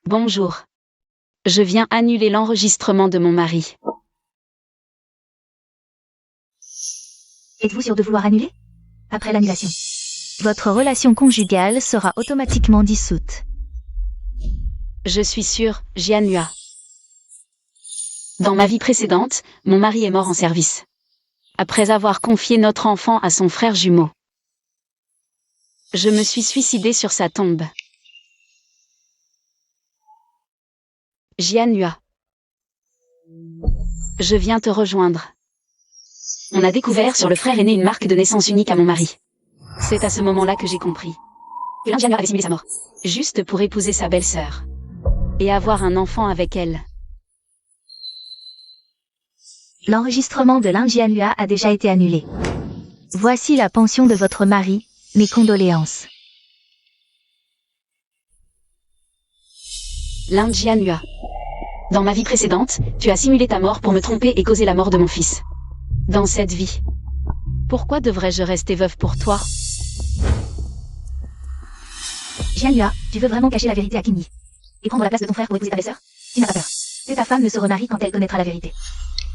Bonjour. Je viens annuler l'enregistrement de mon mari. Êtes-vous sûr de vouloir annuler? Après l'annulation, votre relation conjugale sera automatiquement dissoute. Je suis sûre, Jianhua. Dans ma vie précédente, mon mari est mort en service. Après avoir confié notre enfant à son frère jumeau. Je me suis suicidée sur sa tombe. Jianhua. Je viens te rejoindre. On a découvert sur le frère aîné une marque de naissance unique à mon mari. C'est à ce moment-là que j'ai compris que l'un Jianhua avait simulé sa mort, juste pour épouser sa belle-sœur. Et avoir un enfant avec elle. L'enregistrement de l'Inde Jianhua a déjà été annulé. Voici la pension de votre mari, mes condoléances. L'Inde Jianhua. Dans ma vie précédente, tu as simulé ta mort pour me tromper et causer la mort de mon fils. Dans cette vie. Pourquoi devrais-je rester veuve pour toi? Jianhua, tu veux vraiment cacher la vérité à Qingyi et prendre la place de ton frère pour épouser ta belle-sœur? Tu n'as pas peur que ta femme ne se remarie quand elle connaîtra la vérité.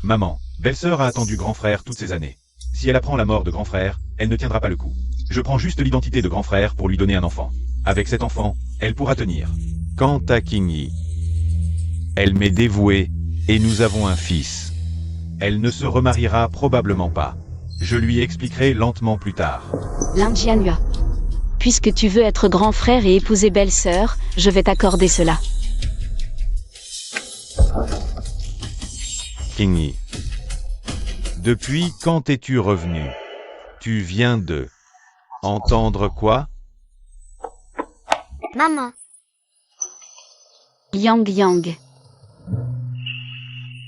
Maman, belle-sœur a attendu grand frère toutes ces années. Si elle apprend la mort de grand frère, elle ne tiendra pas le coup. Je prends juste l'identité de grand frère pour lui donner un enfant. Avec cet enfant, elle pourra tenir. Quant à Qingyi, elle m'est dévouée, et nous avons un fils. Elle ne se remariera probablement pas. Je lui expliquerai lentement plus tard. L'Inde Jianhua. Puisque tu veux être grand frère et épouser belle-sœur, je vais t'accorder cela. Qingyi. Depuis quand es-tu revenu? Tu viens de... entendre quoi? Maman. Yang.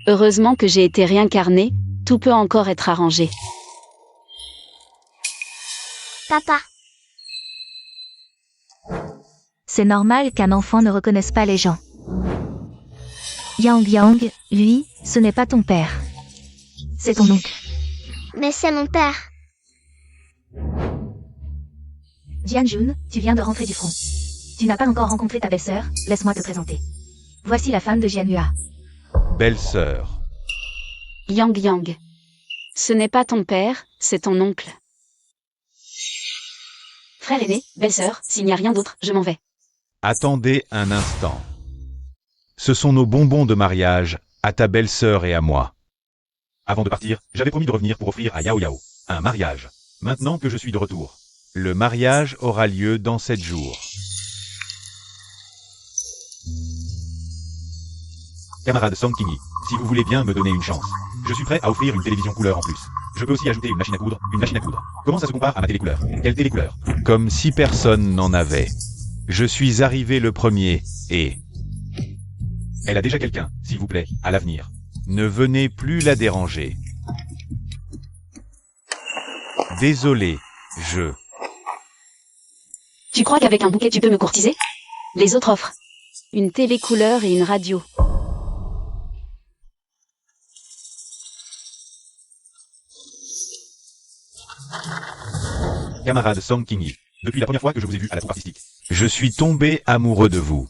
Heureusement que j'ai été réincarnée, tout peut encore être arrangé. Papa. C'est normal qu'un enfant ne reconnaisse pas les gens. Yang, lui, ce n'est pas ton père. C'est ton oncle. Mais c'est mon père. Jianjun, tu viens de rentrer du front. Tu n'as pas encore rencontré ta belle-sœur, laisse-moi te présenter. Voici la femme de Jianhua. Belle-sœur. Yang. Ce n'est pas ton père, c'est ton oncle. Frère aîné, belle-sœur, s'il n'y a rien d'autre, je m'en vais. Attendez un instant. Ce sont nos bonbons de mariage, à ta belle-sœur et à moi. Avant de partir, j'avais promis de revenir pour offrir à Yao un mariage. Maintenant que je suis de retour. Le mariage aura lieu dans 7 jours. Camarade Song Qingyi, si vous voulez bien me donner une chance, je suis prêt à offrir une télévision couleur en plus. Je peux aussi ajouter une machine à coudre. Comment ça se compare à ma télécouleur? Quelle télécouleur? Comme si personne n'en avait. Je suis arrivé le premier, et... Elle a déjà quelqu'un, s'il vous plaît, à l'avenir. Ne venez plus la déranger. Désolé, Tu crois qu'avec un bouquet tu peux me courtiser? Les autres offrent une télé couleur et une radio. Camarade Song Qingyi, depuis la première fois que je vous ai vu à la troupe artistique, je suis tombé amoureux de vous.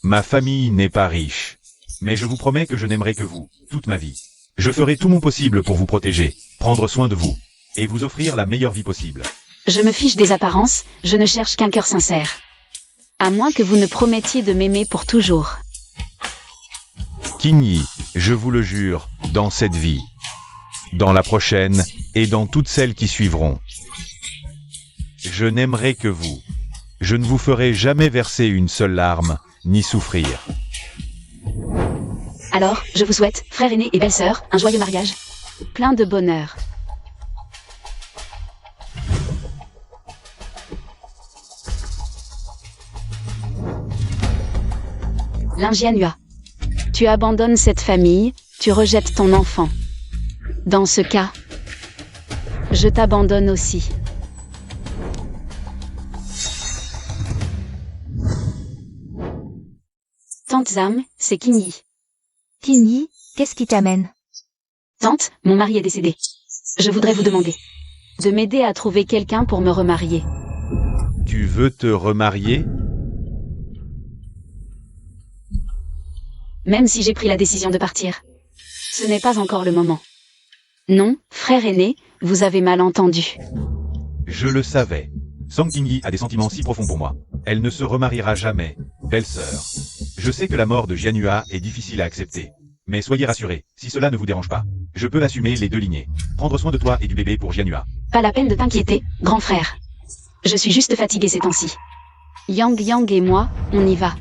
Ma famille n'est pas riche, mais je vous promets que je n'aimerai que vous, toute ma vie. Je ferai tout mon possible pour vous protéger, prendre soin de vous, et vous offrir la meilleure vie possible. Je me fiche des apparences, je ne cherche qu'un cœur sincère. À moins que vous ne promettiez de m'aimer pour toujours. Qingyi, je vous le jure, dans cette vie, dans la prochaine, et dans toutes celles qui suivront. Je n'aimerai que vous. Je ne vous ferai jamais verser une seule larme, ni souffrir. Alors, je vous souhaite, frère aîné et belle-sœur, un joyeux mariage. Plein de bonheur. L'Inde Jianhua. Tu abandonnes cette famille, tu rejettes ton enfant. Dans ce cas, je t'abandonne aussi. Tante Zam, c'est Qingyi. Qingyi, qu'est-ce qui t'amène? Tante, mon mari est décédé. Je voudrais vous demander de m'aider à trouver quelqu'un pour me remarier. Tu veux te remarier? même si j'ai pris la décision de partir. Ce n'est pas encore le moment. Non, frère aîné, vous avez mal entendu. Je le savais. Song Qingyi a des sentiments si profonds pour moi. Elle ne se remariera jamais, belle-sœur. Je sais que la mort de Jianyua est difficile à accepter. Mais soyez rassurés, si cela ne vous dérange pas, je peux assumer les deux lignées. Prendre soin de toi et du bébé pour Jianyua. Pas la peine de t'inquiéter, grand frère. Je suis juste fatiguée ces temps-ci. Yang et moi, on y va.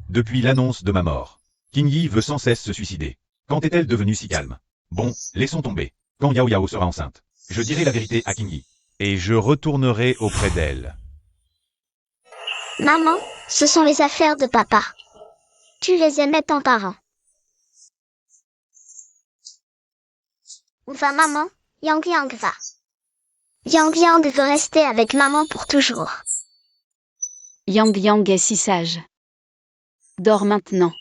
Depuis l'annonce de ma mort, Qingyi veut sans cesse se suicider. Quand est-elle devenue si calme? Bon, laissons tomber. Quand Yao Yao sera enceinte, je dirai la vérité à Qingyi. Et je retournerai auprès d'elle. Maman, ce sont les affaires de papa. Tu les aimais tant parents. Où va maman? Yang va. Yang veut rester avec maman pour toujours. Yang est si sage. Dors maintenant.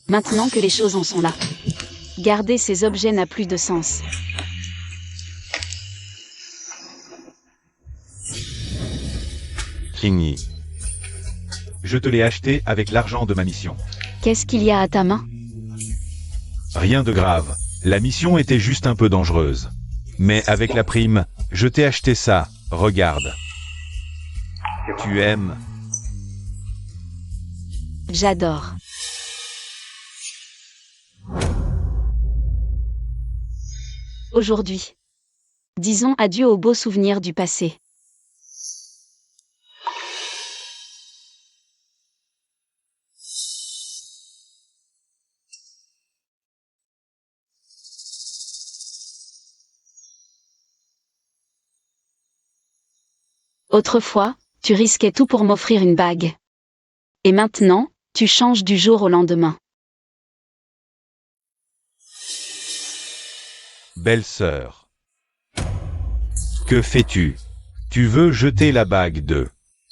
Maintenant que les choses en sont là. Garder ces objets n'a plus de sens. Qingyi. Je te l'ai acheté avec l'argent de ma mission. Qu'est-ce qu'il y a à ta main? Rien de grave. La mission était juste un peu dangereuse. Mais avec la prime, je t'ai acheté ça, regarde. Tu aimes? J'adore. Aujourd'hui. Disons adieu aux beaux souvenirs du passé. Autrefois, tu risquais tout pour m'offrir une bague. Et maintenant, tu changes du jour au lendemain. Belle-sœur. Que fais-tu? Tu veux jeter la bague de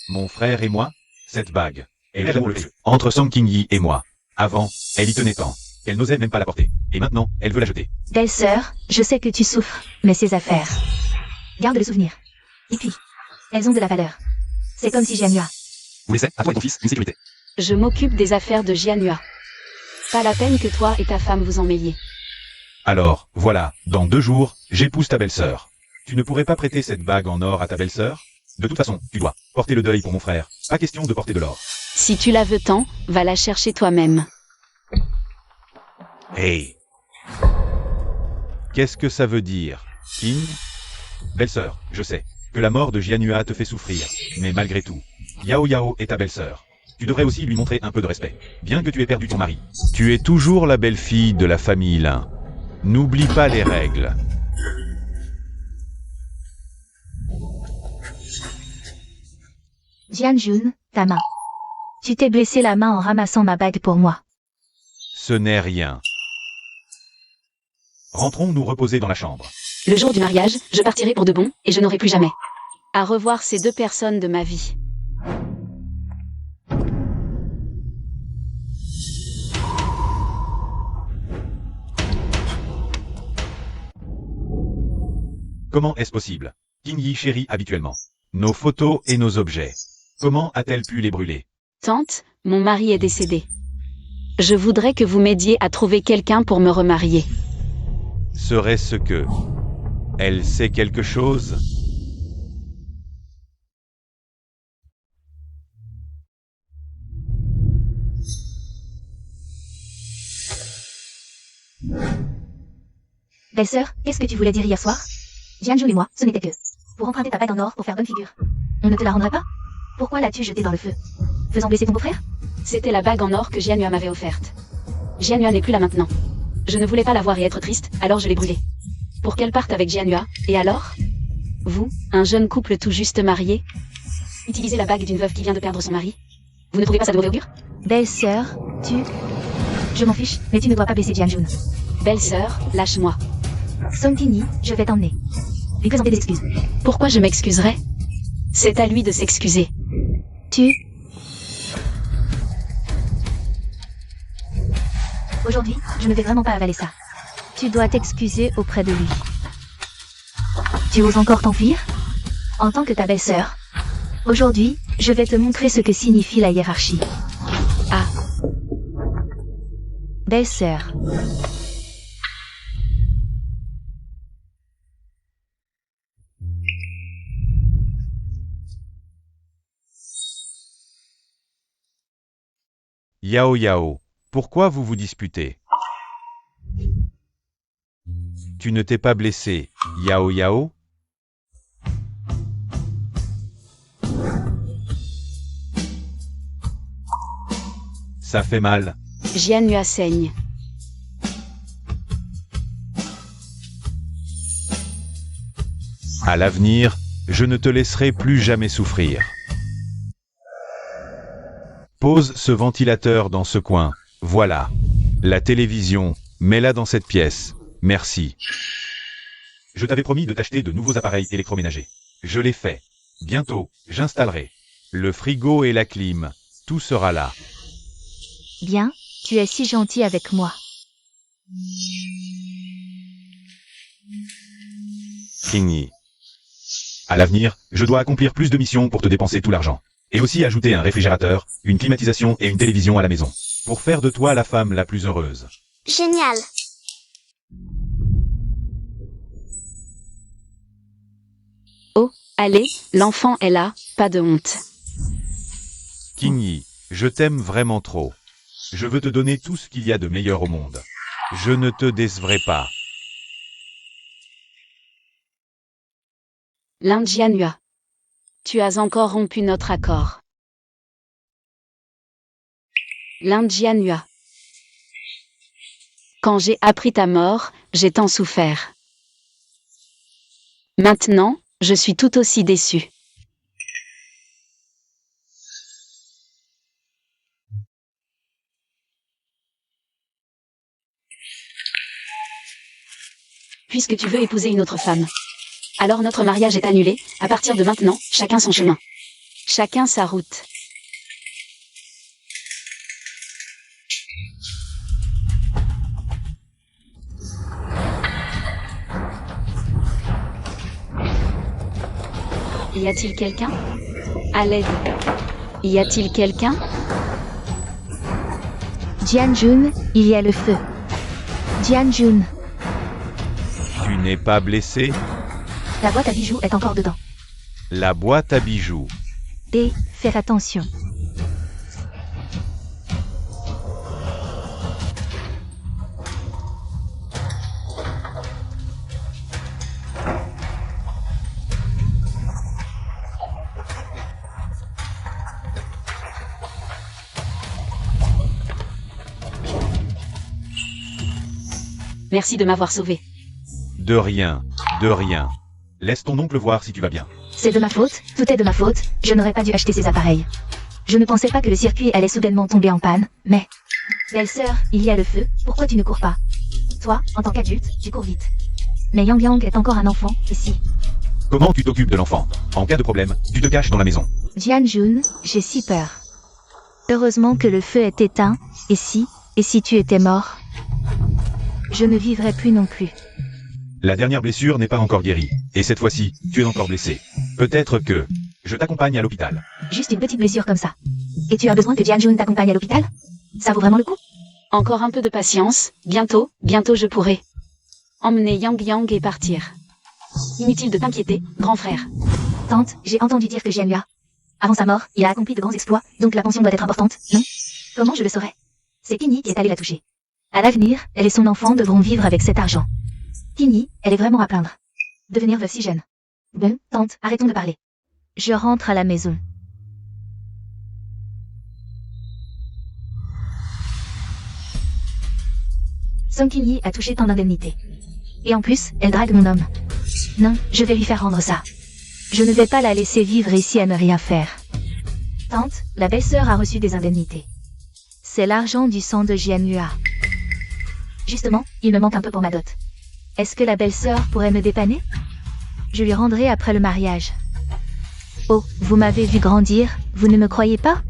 mon frère et moi? Cette bague est l'amour le plus entre Song Qingyi et moi. Avant, elle y tenait tant qu'elle n'osait même pas la porter. Et maintenant, elle veut la jeter. Belle-sœur, je sais que tu souffres, mais ces affaires. Garde le souvenir. Et puis, elles ont de la valeur. C'est comme si Jianyua. Vous laissez à toi et ton fils une sécurité. Je m'occupe des affaires de Jianyua. Pas la peine que toi et ta femme vous en mêliez. Alors, voilà, dans 2 jours, j'épouse ta belle-sœur. Tu ne pourrais pas prêter cette bague en or à ta belle-sœur? De toute façon, tu dois porter le deuil pour mon frère. Pas question de porter de l'or. Si tu la veux tant, va la chercher toi-même. Hey! Qu'est-ce que ça veut dire, King? Belle-sœur, je sais que la mort de Jianyua te fait souffrir, mais malgré tout, Yao Yao est ta belle-sœur. Tu devrais aussi lui montrer un peu de respect, bien que tu aies perdu ton mari. Tu es toujours la belle-fille de la famille Lin. N'oublie pas les règles. Jianjun, ta main. Tu t'es blessé la main en ramassant ma bague pour moi. Ce n'est rien. Rentrons nous reposer dans la chambre. Le jour du mariage, je partirai pour de bon, et je n'aurai plus jamais à revoir ces 2 personnes de ma vie. Comment est-ce possible? Qingyi chérit habituellement nos photos et nos objets. Comment a-t-elle pu les brûler? Tante, mon mari est décédé. Je voudrais que vous m'aidiez à trouver quelqu'un pour me remarier. Serait-ce que elle sait quelque chose? Belle-sœur, qu'est-ce que tu voulais dire hier soir? Jianjun et moi, ce n'était que pour emprunter ta bague en or pour faire bonne figure. On ne te la rendrait pas? Pourquoi l'as-tu jetée dans le feu? Faisant blesser ton beau-frère? C'était la bague en or que Jianyua m'avait offerte. Jianyua n'est plus là maintenant. Je ne voulais pas la voir et être triste, alors je l'ai brûlée. Pour qu'elle parte avec Jianyua, et alors? Vous, un jeune couple tout juste marié, utilisez la bague d'une veuve qui vient de perdre son mari? Vous ne trouvez pas ça de mauvais augure? Belle-sœur, tu... Je m'en fiche, mais tu ne dois pas blesser Jianjun. Belle-sœur, lâche-moi. Song Qingyi, je vais t'emmener. Lui présenter des excuses. Pourquoi je m'excuserais? C'est à lui de s'excuser. Tu... Aujourd'hui, je ne vais vraiment pas avaler ça. Tu dois t'excuser auprès de lui. Tu oses encore t'enfuir? En tant que ta belle-sœur. Aujourd'hui, je vais te montrer ce que signifie la hiérarchie. Ah. Belle-sœur. Yao Yao, pourquoi vous vous disputez? Tu ne t'es pas blessé, Yao Yao? Ça fait mal. Jianhua saigne. À l'avenir, je ne te laisserai plus jamais souffrir. Pose ce ventilateur dans ce coin. Voilà. La télévision, mets-la dans cette pièce. Merci. Je t'avais promis de t'acheter de nouveaux appareils électroménagers. Je l'ai fait. Bientôt, j'installerai le frigo et la clim. Tout sera là. Bien, tu es si gentil avec moi. Qingyi. À l'avenir, je dois accomplir plus de missions pour te dépenser tout l'argent. Et aussi ajouter un réfrigérateur, une climatisation et une télévision à la maison. Pour faire de toi la femme la plus heureuse. Génial. Oh, allez, l'enfant est là, pas de honte. Qingyi, je t'aime vraiment trop. Je veux te donner tout ce qu'il y a de meilleur au monde. Je ne te décevrai pas. Lin Jianhua. Tu as encore rompu notre accord. Lin Jianhua. Quand j'ai appris ta mort, j'ai tant souffert. Maintenant, je suis tout aussi déçu. Puisque tu veux épouser une autre femme. Alors notre mariage est annulé, à partir de maintenant, chacun son chemin. Chacun sa route. Y a-t-il quelqu'un? À l'aide. Y a-t-il quelqu'un? Jianjun, il y a le feu. Jianjun, Tu n'es pas blessé? la boîte à bijoux est encore dedans. La boîte à bijoux. Et, faire attention. Merci de m'avoir sauvé. De rien, de rien. Laisse ton oncle voir si tu vas bien. C'est de ma faute, tout est de ma faute, je n'aurais pas dû acheter ces appareils. Je ne pensais pas que le circuit allait soudainement tomber en panne, mais... Belle-sœur, il y a le feu, pourquoi tu ne cours pas? Toi, en tant qu'adulte, tu cours vite. Mais Yang Yang est encore un enfant, ici. Comment tu t'occupes de l'enfant? En cas de problème, tu te caches dans la maison. Jianjun, j'ai si peur. Heureusement que le feu est éteint, et si tu étais mort? Je ne vivrais plus non plus. La dernière blessure n'est pas encore guérie, et cette fois-ci, tu es encore blessé. Peut-être que... je t'accompagne à l'hôpital. Juste une petite blessure comme ça. Et tu as besoin que Jianjun t'accompagne à l'hôpital? Ça vaut vraiment le coup? Encore un peu de patience, bientôt je pourrai emmener Yang Yang et partir. Inutile de t'inquiéter, grand frère. Tante, j'ai entendu dire que Jianhua, avant sa mort, il a accompli de grands exploits, donc la pension doit être importante, non? Comment je le saurais? C'est Qingyi qui est allé la toucher. À l'avenir, elle et son enfant devront vivre avec cet argent. Qingyi, elle est vraiment à plaindre. Devenir veuve si jeune. Bon, tante, arrêtons de parler. Je rentre à la maison. Song Qingyi a touché tant d'indemnités. Et en plus, elle drague mon homme. Non, je vais lui faire rendre ça. Je ne vais pas la laisser vivre ici à ne rien faire. Tante, la belle-sœur a reçu des indemnités. C'est l'argent du sang de Jianlua. Justement, il me manque un peu pour ma dot. Est-ce que la belle-sœur pourrait me dépanner? Je lui rendrai après le mariage. Oh, vous m'avez vu grandir, vous ne me croyez pas?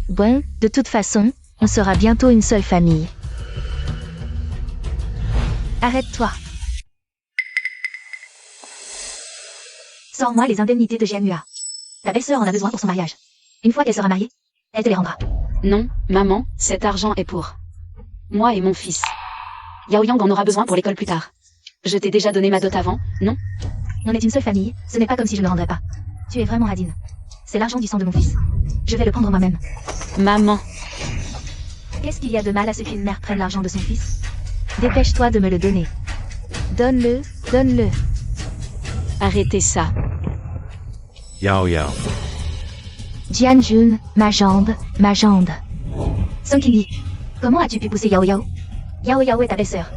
Bon, de toute façon, on sera bientôt une seule famille. Arrête-toi. Sors-moi les indemnités de Jianlua. Ta belle-sœur en a besoin pour son mariage. Une fois qu'elle sera mariée, elle te les rendra. Non, maman, cet argent est pour moi et mon fils. Yao Yang en aura besoin pour l'école plus tard. Je t'ai déjà donné ma dot avant, non? On est une seule famille, ce n'est pas comme si je ne le rendrais pas. Tu es vraiment radine. C'est l'argent du sang de mon fils. Je vais le prendre moi-même. Maman, Qu'est-ce qu'il y a de mal à ce qu'une mère prenne l'argent de son fils? Dépêche-toi de me le donner. Donne-le, donne-le. arrêtez ça. Yao Yao. Jianjun, ma jambe, ma jambe. Song Qingyi, comment as-tu pu pousser Yao Yao? Yao Yao est ta belle-sœur.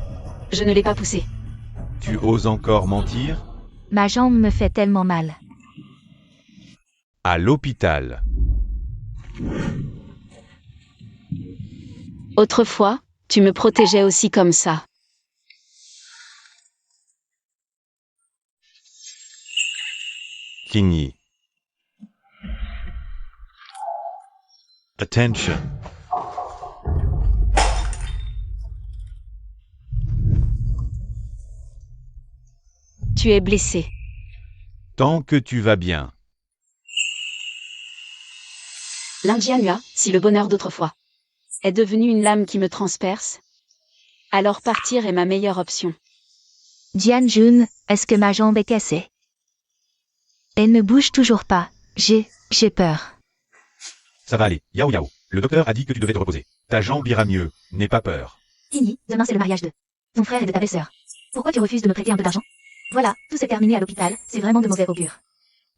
Je ne l'ai pas poussé. Tu oses encore mentir? Ma jambe me fait tellement mal. À l'hôpital. Autrefois, tu me protégeais aussi comme ça. Qingyi. Attention. Tu es blessé. Tant que tu vas bien. L'Indianua, si le bonheur d'autrefois est devenu une lame qui me transperce, alors partir est ma meilleure option. Jianjun, est-ce que ma jambe est cassée? Elle ne bouge toujours pas. J'ai peur. Ça va aller, Yao Yao. Le docteur a dit que tu devais te reposer. Ta jambe ira mieux, n'aie pas peur. Tini, demain c'est le mariage de ton frère et de ta belle-sœur. Pourquoi tu refuses de me prêter un peu d'argent? Voilà, tout s'est terminé à l'hôpital, c'est vraiment de mauvais augure.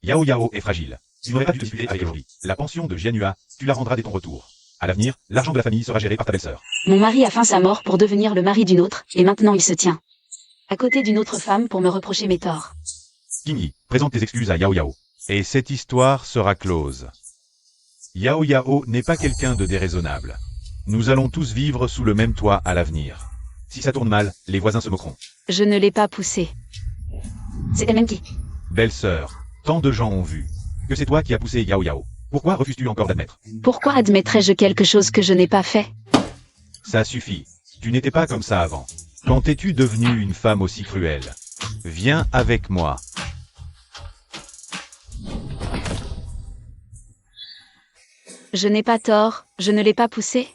Yao Yao est fragile. Tu n'aurais pas dû te disputer avec aujourd'hui. La pension de Jianhua, tu la rendras dès ton retour. À l'avenir, l'argent de la famille sera géré par ta belle-sœur. Mon mari a feint sa mort pour devenir le mari d'une autre, et maintenant il se tient à côté d'une autre femme pour me reprocher mes torts. Qingyi, présente tes excuses à Yao Yao. Et cette histoire sera close. Yao Yao n'est pas quelqu'un de déraisonnable. Nous allons tous vivre sous le même toit à l'avenir. Si ça tourne mal, les voisins se moqueront. Je ne l'ai pas poussé. C'est elle-même qui? Belle-sœur, tant de gens ont vu que c'est toi qui as poussé Yao Yao. Pourquoi refuses-tu encore d'admettre? Pourquoi admettrais-je quelque chose que je n'ai pas fait? Ça suffit. Tu n'étais pas comme ça avant. Quand es-tu devenue une femme aussi cruelle? Viens avec moi. Je n'ai pas tort, je ne l'ai pas poussé.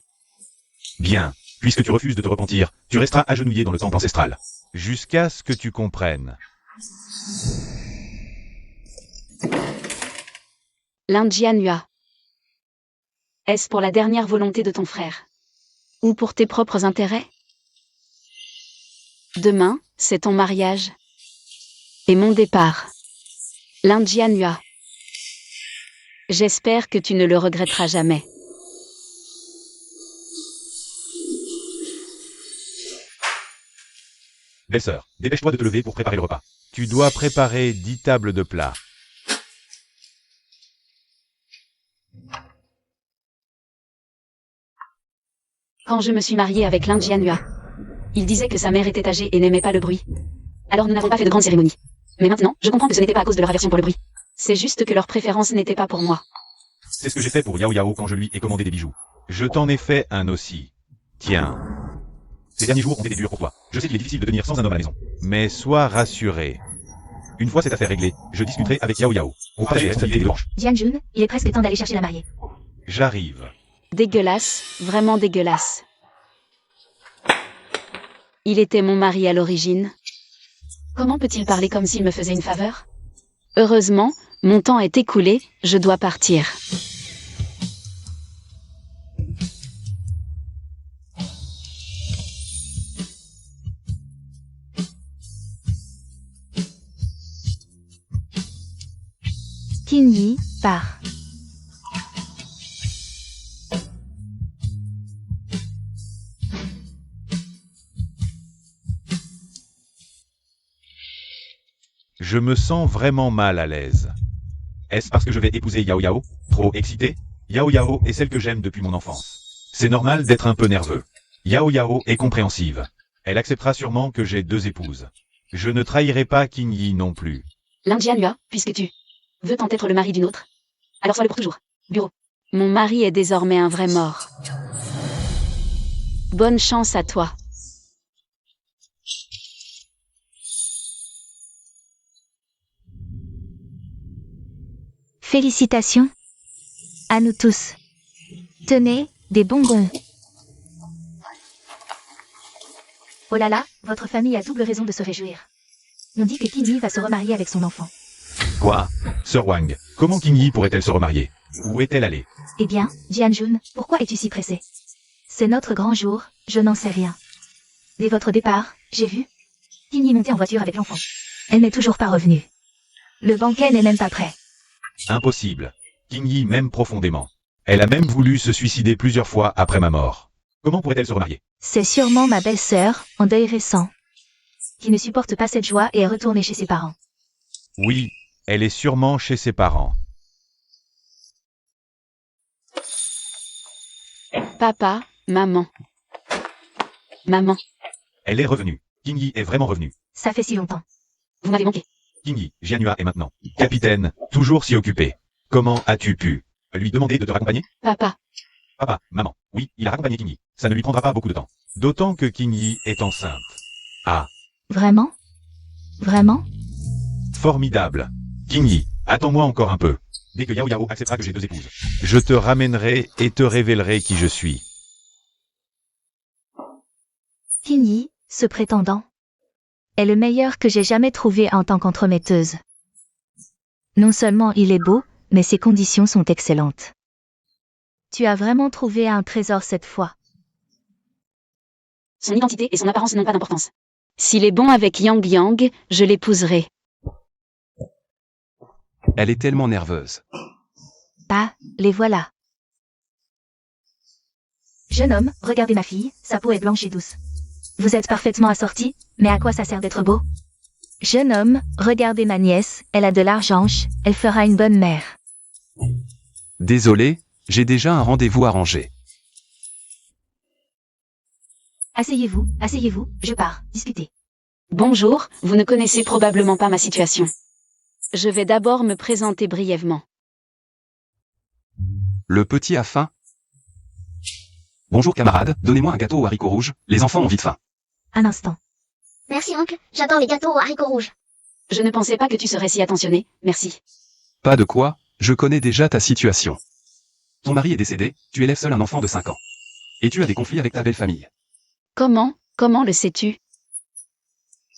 Bien. Puisque tu refuses de te repentir, tu resteras agenouillé dans le temple ancestral. Jusqu'à ce que tu comprennes. L'Indianua. Est-ce pour la dernière volonté de ton frère? Ou pour tes propres intérêts? Demain, c'est ton mariage. Et mon départ. L'Indianua. J'espère que tu ne le regretteras jamais. Belle-sœur, dépêche-toi de te lever pour préparer le repas. Tu dois préparer 10 tables de plats. Quand je me suis mariée avec l'Indianua, il disait que sa mère était âgée et n'aimait pas le bruit. Alors nous n'avons pas fait de grande cérémonie. Mais maintenant, je comprends que ce n'était pas à cause de leur aversion pour le bruit. C'est juste que leur préférence n'était pas pour moi. C'est ce que j'ai fait pour Yao Yao quand je lui ai commandé des bijoux. Je t'en ai fait un aussi. Tiens. Ces derniers jours ont été durs pour toi. Je sais qu'il est difficile de tenir sans un homme à la maison. Mais sois rassuré. Une fois cette affaire réglée, je discuterai avec Yao Yao. Pour partager les responsabilités des branches. Jianjun, il est presque temps d'aller chercher la mariée. J'arrive. Dégueulasse, vraiment dégueulasse. Il était mon mari à l'origine. Comment peut-il parler comme s'il me faisait une faveur? Heureusement, mon temps est écoulé, je dois partir. Qingyi part. Je me sens vraiment mal à l'aise. Est-ce parce que je vais épouser Yao Yao? Trop excité? Yao Yao est celle que j'aime depuis mon enfance. C'est normal d'être un peu nerveux. Yao Yao est compréhensive. Elle acceptera sûrement que j'ai 2 épouses. Je ne trahirai pas Qing Yi non plus. Lin Jianhua, puisque tu veux tant être le mari d'une autre, alors sois-le pour toujours. Bureau. Mon mari est désormais un vrai mort. Bonne chance à toi. Félicitations à nous tous. Tenez, des bonbons. Oh là là, votre famille a double raison de se réjouir. On dit que Qing Yi va se remarier avec son enfant. Quoi? Sœur Wang, comment Qing Yi pourrait-elle se remarier? Où est-elle allée? Eh bien, Jianjun, pourquoi es-tu si pressé? C'est notre grand jour, je n'en sais rien. Dès votre départ, j'ai vu Qing Yi monter en voiture avec l'enfant. Elle n'est toujours pas revenue. Le banquet n'est même pas prêt. Impossible. Qing Yi m'aime profondément. Elle a même voulu se suicider plusieurs fois après ma mort. Comment pourrait-elle se remarier? C'est sûrement ma belle-sœur, en deuil récent, qui ne supporte pas cette joie et est retournée chez ses parents. Oui, elle est sûrement chez ses parents. Papa, maman. Maman, Elle est revenue. Qing Yi est vraiment revenue. Ça fait si longtemps. vous m'avez manqué. Qing Yi, Jianhua est maintenant. Capitaine, toujours si occupé. Comment as-tu pu lui demander de te raccompagner? Papa, Papa, maman, oui, il a raccompagné Qing Yi. Ça ne lui prendra pas beaucoup de temps. D'autant que Qing Yi est enceinte. Ah, Vraiment? Vraiment? formidable. Qing Yi, attends-moi encore un peu. Dès que Yao Yao acceptera que j'ai 2 épouses, je te ramènerai et te révélerai qui je suis. Qing Yi, ce prétendant, est le meilleur que j'ai jamais trouvé en tant qu'entremetteuse. Non seulement il est beau, mais ses conditions sont excellentes. Tu as vraiment trouvé un trésor cette fois. son identité et son apparence n'ont pas d'importance. S'il est bon avec Yang Yang, je l'épouserai. Elle est tellement nerveuse. Ah, les voilà. Jeune homme, regardez ma fille, sa peau est blanche et douce. Vous êtes parfaitement assorti, mais à quoi ça sert d'être beau? Jeune homme, regardez ma nièce, elle a de l'argent, elle fera une bonne mère. Désolé, j'ai déjà un rendez-vous arrangé. Asseyez-vous, je pars, discutez. Bonjour, vous ne connaissez probablement pas ma situation. Je vais d'abord me présenter brièvement. Le petit a faim. Bonjour camarade, donnez-moi un gâteau aux haricots rouges, les enfants ont vite faim. Un instant. Merci oncle, j'adore les gâteaux aux haricots rouges. Je ne pensais pas que tu serais si attentionné, merci. Pas de quoi, je connais déjà ta situation. Ton mari est décédé, tu élèves seul un enfant de 5 ans. Et tu as des conflits avec ta belle famille. Comment le sais-tu?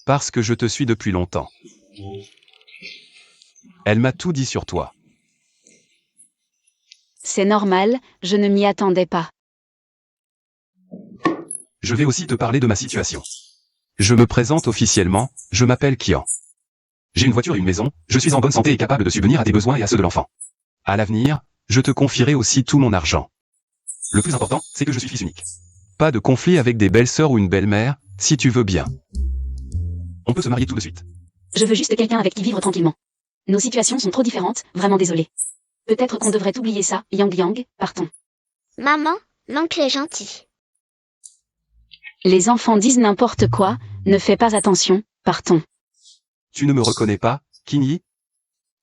Parce que je te suis depuis longtemps. Elle m'a tout dit sur toi. C'est normal, je ne m'y attendais pas. Je vais aussi te parler de ma situation. Je me présente officiellement, je m'appelle Qian. J'ai une voiture et une maison, je suis en bonne santé et capable de subvenir à tes besoins et à ceux de l'enfant. À l'avenir, je te confierai aussi tout mon argent. Le plus important, c'est que je suis fils unique. Pas de conflit avec des belles-sœurs ou une belle-mère, si tu veux bien. On peut se marier tout de suite. Je veux juste quelqu'un avec qui vivre tranquillement. Nos situations sont trop différentes, vraiment désolé. Peut-être qu'on devrait oublier ça, Yang Yang, partons. Maman, l'oncle est gentil. Les enfants disent n'importe quoi, ne fais pas attention, partons. Tu ne me reconnais pas, Qing Yi?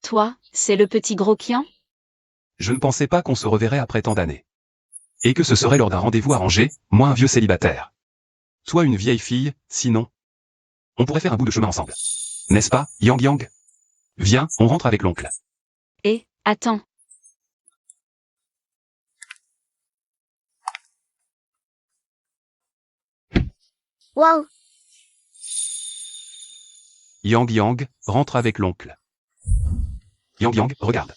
Toi, c'est le petit gros Qian? Je ne pensais pas qu'on se reverrait après tant d'années. Et que ce serait lors d'un rendez-vous arrangé, moi un vieux célibataire. Toi une vieille fille, sinon. On pourrait faire un bout de chemin ensemble. N'est-ce pas, Yang Yang? Viens, on rentre avec l'oncle. Et, attends. Waouh, Yang Yang, rentre avec l'oncle. Yang Yang, regarde.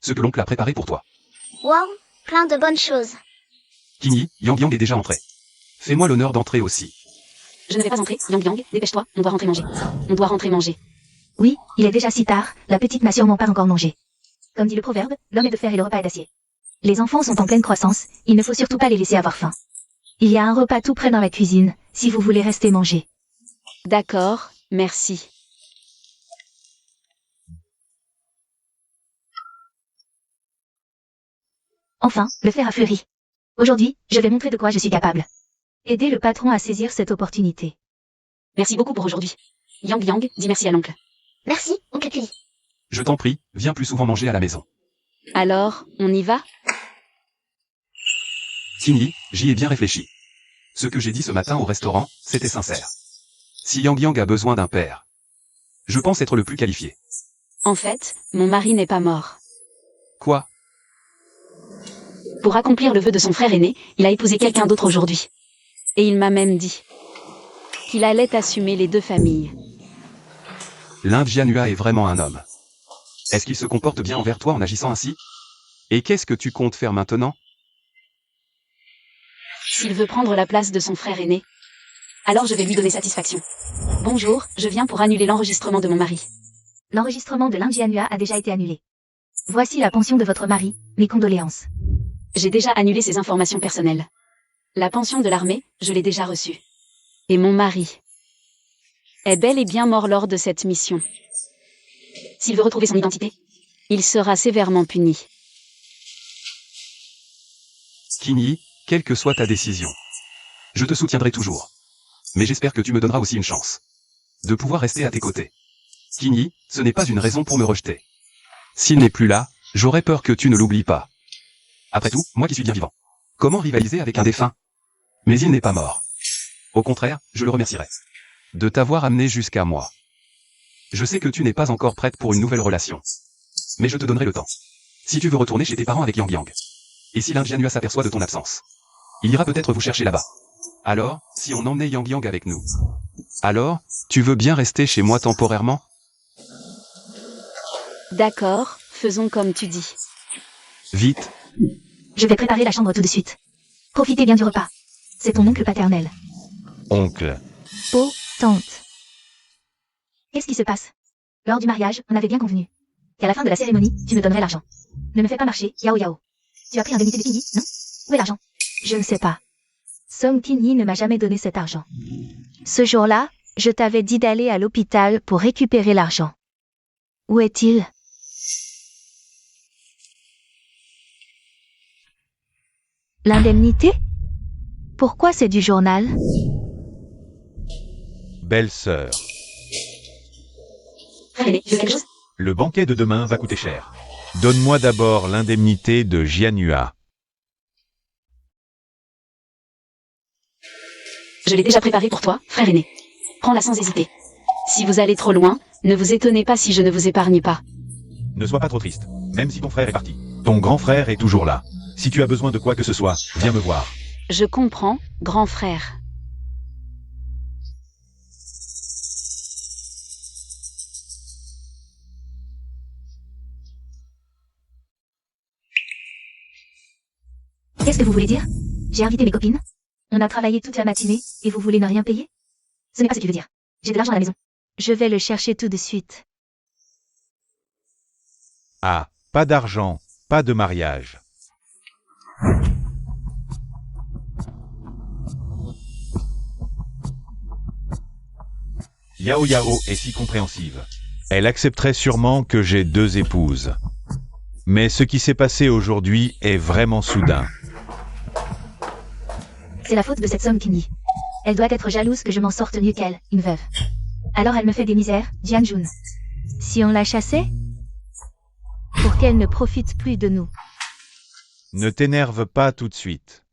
Ce que l'oncle a préparé pour toi. waouh, plein de bonnes choses. Qing Yi, Yang Yang est déjà entré. Fais-moi l'honneur d'entrer aussi. Je ne vais pas entrer, Yang Yang, dépêche-toi, on doit rentrer manger. On doit rentrer manger. Oui, il est déjà si tard, la petite n'a sûrement pas encore mangé. Comme dit le proverbe, l'homme est de fer et le repas est d'acier. Les enfants sont en pleine croissance, il ne faut surtout pas les laisser avoir faim. Il y a un repas tout près dans la cuisine, si vous voulez rester manger. D'accord, merci. Enfin, le fer a fleuri. Aujourd'hui, je vais montrer de quoi je suis capable. Aider le patron à saisir cette opportunité. Merci beaucoup pour aujourd'hui. Yang Yang dit merci à l'oncle. Merci, oncle Cui. Je t'en prie, viens plus souvent manger à la maison. Alors, on y va? Tinny, j'y ai bien réfléchi. Ce que j'ai dit ce matin au restaurant, c'était sincère. Si Yang Yang a besoin d'un père, je pense être le plus qualifié. En fait, mon mari n'est pas mort. Quoi? Pour accomplir le vœu de son frère aîné, il a épousé quelqu'un d'autre aujourd'hui. Et il m'a même dit qu'il allait assumer les deux familles. L'Inde Jianhua est vraiment un homme. Est-ce qu'il se comporte bien envers toi en agissant ainsi? Et qu'est-ce que tu comptes faire maintenant? S'il veut prendre la place de son frère aîné, alors je vais lui donner satisfaction. Bonjour, je viens pour annuler l'enregistrement de mon mari. L'enregistrement de l'Inde Jianhua a déjà été annulé. Voici la pension de votre mari, mes condoléances. J'ai déjà annulé ses informations personnelles. La pension de l'armée, je l'ai déjà reçue. Et mon mari est bel et bien mort lors de cette mission. S'il veut retrouver son identité, il sera sévèrement puni. Tinny, quelle que soit ta décision, je te soutiendrai toujours. Mais j'espère que tu me donneras aussi une chance de pouvoir rester à tes côtés. Tinny, ce n'est pas une raison pour me rejeter. S'il n'est plus là, j'aurais peur que tu ne l'oublies pas. Après tout, moi qui suis bien vivant. Comment rivaliser avec un défunt? Mais il n'est pas mort. Au contraire, je le remercierai de t'avoir amené jusqu'à moi. Je sais que tu n'es pas encore prête pour une nouvelle relation. Mais je te donnerai le temps. Si tu veux retourner chez tes parents avec Yang Yang. Et si l'Inde Jianhua s'aperçoit de ton absence, il ira peut-être vous chercher là-bas. Alors, si on emmenait Yang Yang avec nous, alors, tu veux bien rester chez moi temporairement? D'accord, faisons comme tu dis. Vite. Je vais préparer la chambre tout de suite. Profitez bien du repas. C'est ton oncle paternel. Oncle. Beau, tante. Qu'est-ce qui se passe? Lors du mariage, on avait bien convenu qu'à la fin de la cérémonie, tu me donnerais l'argent. Ne me fais pas marcher, Yao Yao. Tu as pris l'indemnité de Tinny, non? Où est l'argent? Je ne sais pas. Song Tinny ne m'a jamais donné cet argent. Ce jour-là, je t'avais dit d'aller à l'hôpital pour récupérer l'argent. Où est-il? L'indemnité? Pourquoi c'est du journal? Belle-sœur. Frère aîné, tu veux quelque chose? Le banquet de demain va coûter cher. Donne-moi d'abord l'indemnité de Jianhua. Je l'ai déjà préparé pour toi, frère aîné. Prends-la sans hésiter. Si vous allez trop loin, ne vous étonnez pas si je ne vous épargne pas. Ne sois pas trop triste, même si ton frère est parti. Ton grand frère est toujours là. Si tu as besoin de quoi que ce soit, viens me voir. Je comprends, grand frère. Qu'est-ce que vous voulez dire? J'ai invité mes copines. On a travaillé toute la matinée, et vous voulez ne rien payer? Ce n'est pas ce que tu veux dire. J'ai de l'argent à la maison. Je vais le chercher tout de suite. Ah, pas d'argent, pas de mariage. Yao Yao est si compréhensive. Elle accepterait sûrement que j'ai deux épouses. Mais ce qui s'est passé aujourd'hui est vraiment soudain. C'est la faute de cette Song Tinny. Elle doit être jalouse que je m'en sorte mieux qu'elle, une veuve. Alors elle me fait des misères, Jianjun. Si on la chassait? Pour qu'elle ne profite plus de nous. Ne t'énerve pas tout de suite.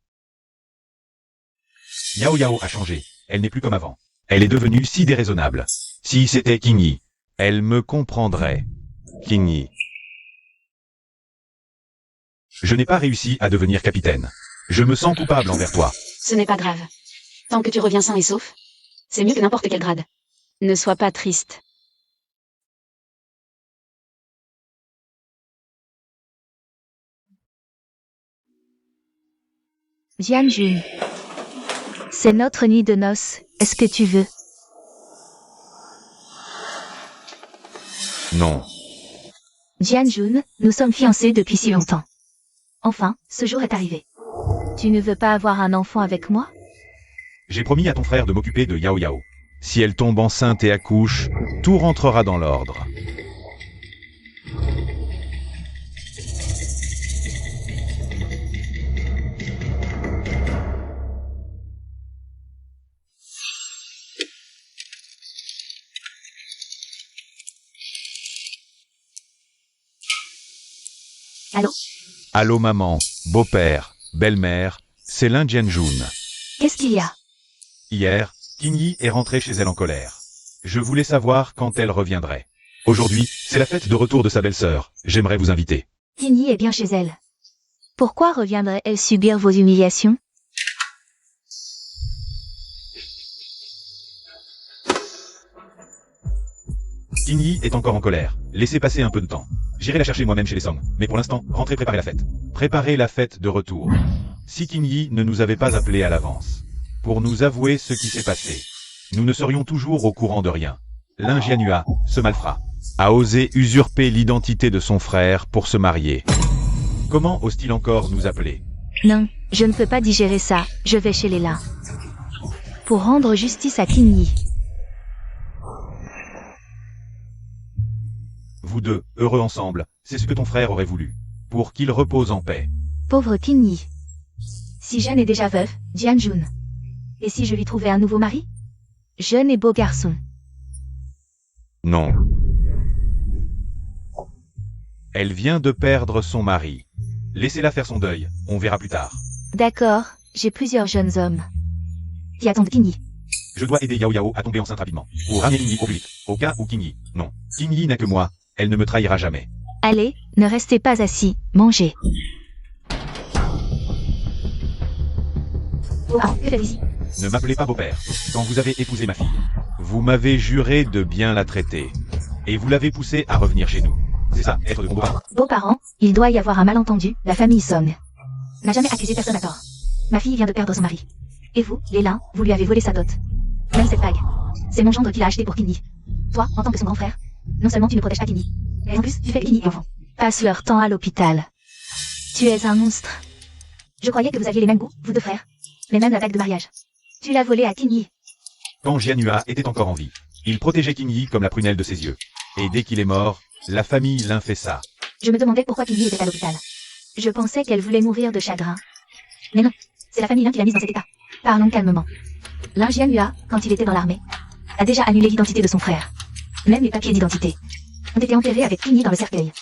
Yao Yao a changé. Elle n'est plus comme avant. Elle est devenue si déraisonnable. Si c'était Kinyi, elle me comprendrait. Kinyi. Je n'ai pas réussi à devenir capitaine. Je me sens coupable envers toi. Ce n'est pas grave. Tant que tu reviens sain et sauf, c'est mieux que n'importe quel grade. Ne sois pas triste. Jianjun. C'est notre nuit de noces, est-ce que tu veux? Non. Jianjun, nous sommes fiancés depuis si longtemps. Enfin, ce jour est arrivé. Tu ne veux pas avoir un enfant avec moi? J'ai promis à ton frère de m'occuper de Yao Yao. Si elle tombe enceinte et accouche, tout rentrera dans l'ordre. Allô? Allô maman, beau-père, belle-mère, c'est Lin Jianjun. Qu'est-ce qu'il y a? Hier, Qingyi est rentrée chez elle en colère. Je voulais savoir quand elle reviendrait. Aujourd'hui, c'est la fête de retour de sa belle-sœur. J'aimerais vous inviter. Qingyi est bien chez elle. Pourquoi reviendrait-elle subir vos humiliations? Qingyi est encore en colère. Laissez passer un peu de temps. J'irai la chercher moi-même chez les Song. Mais pour l'instant, rentrez préparer la fête. Préparez la fête de retour. Si Qingyi ne nous avait pas appelés à l'avance, pour nous avouer ce qui s'est passé, nous ne serions toujours au courant de rien. Lin Jianhua, ce malfrat, a osé usurper l'identité de son frère pour se marier. Comment ose-t-il encore nous appeler? Non, je ne peux pas digérer ça, je vais chez les Lin. Pour rendre justice à Qingyi. Vous deux, heureux ensemble, c'est ce que ton frère aurait voulu. Pour qu'il repose en paix. Pauvre Qingyi. Si Jeanne est déjà veuve, Jianjun. Et si je lui trouvais un nouveau mari? Jeune et beau garçon. Non. Elle vient de perdre son mari. Laissez-la faire son deuil, on verra plus tard. D'accord, j'ai plusieurs jeunes hommes. Qui attendent Qingyi. Je dois aider Yao Yao à tomber enceinte rapidement. Pour ramener Qingyi au plus vite. Au cas où Qingyi. Non. Qingyi n'a que moi. Elle ne me trahira jamais. Allez, ne restez pas assis, mangez. Ah, que faites ici? Ne m'appelez pas beau-père. Quand vous avez épousé ma fille, vous m'avez juré de bien la traiter. Et vous l'avez poussée à revenir chez nous. C'est ça, être de bons beaux-parents. Beaux-parents, il doit y avoir un malentendu, la famille Song n'a jamais accusé personne à tort. Ma fille vient de perdre son mari. Et vous, les Lin, vous lui avez volé sa dot. Même cette bague. C'est mon gendre qui l'a achetée pour Qingyi. Toi, en tant que son grand frère, non seulement tu ne protèges pas Qingyi, mais en plus, tu fais que Qingyi est enfant. Passe leur temps à l'hôpital. Tu es un monstre. Je croyais que vous aviez les mêmes goûts, vous deux frères. Mais même la bague de mariage. Tu l'as volée à Qingyi. Quand Jianhua était encore en vie, il protégeait Qingyi comme la prunelle de ses yeux. Et dès qu'il est mort, la famille Lin fait ça. Je me demandais pourquoi Qingyi était à l'hôpital. Je pensais qu'elle voulait mourir de chagrin. Mais non, c'est la famille Lin qui l'a mise dans cet état. Parlons calmement. Lin Jianhua, quand il était dans l'armée, a déjà annulé l'identité de son frère. Même les papiers d'identité ont été enterrés avec Qingyi dans le cercueil.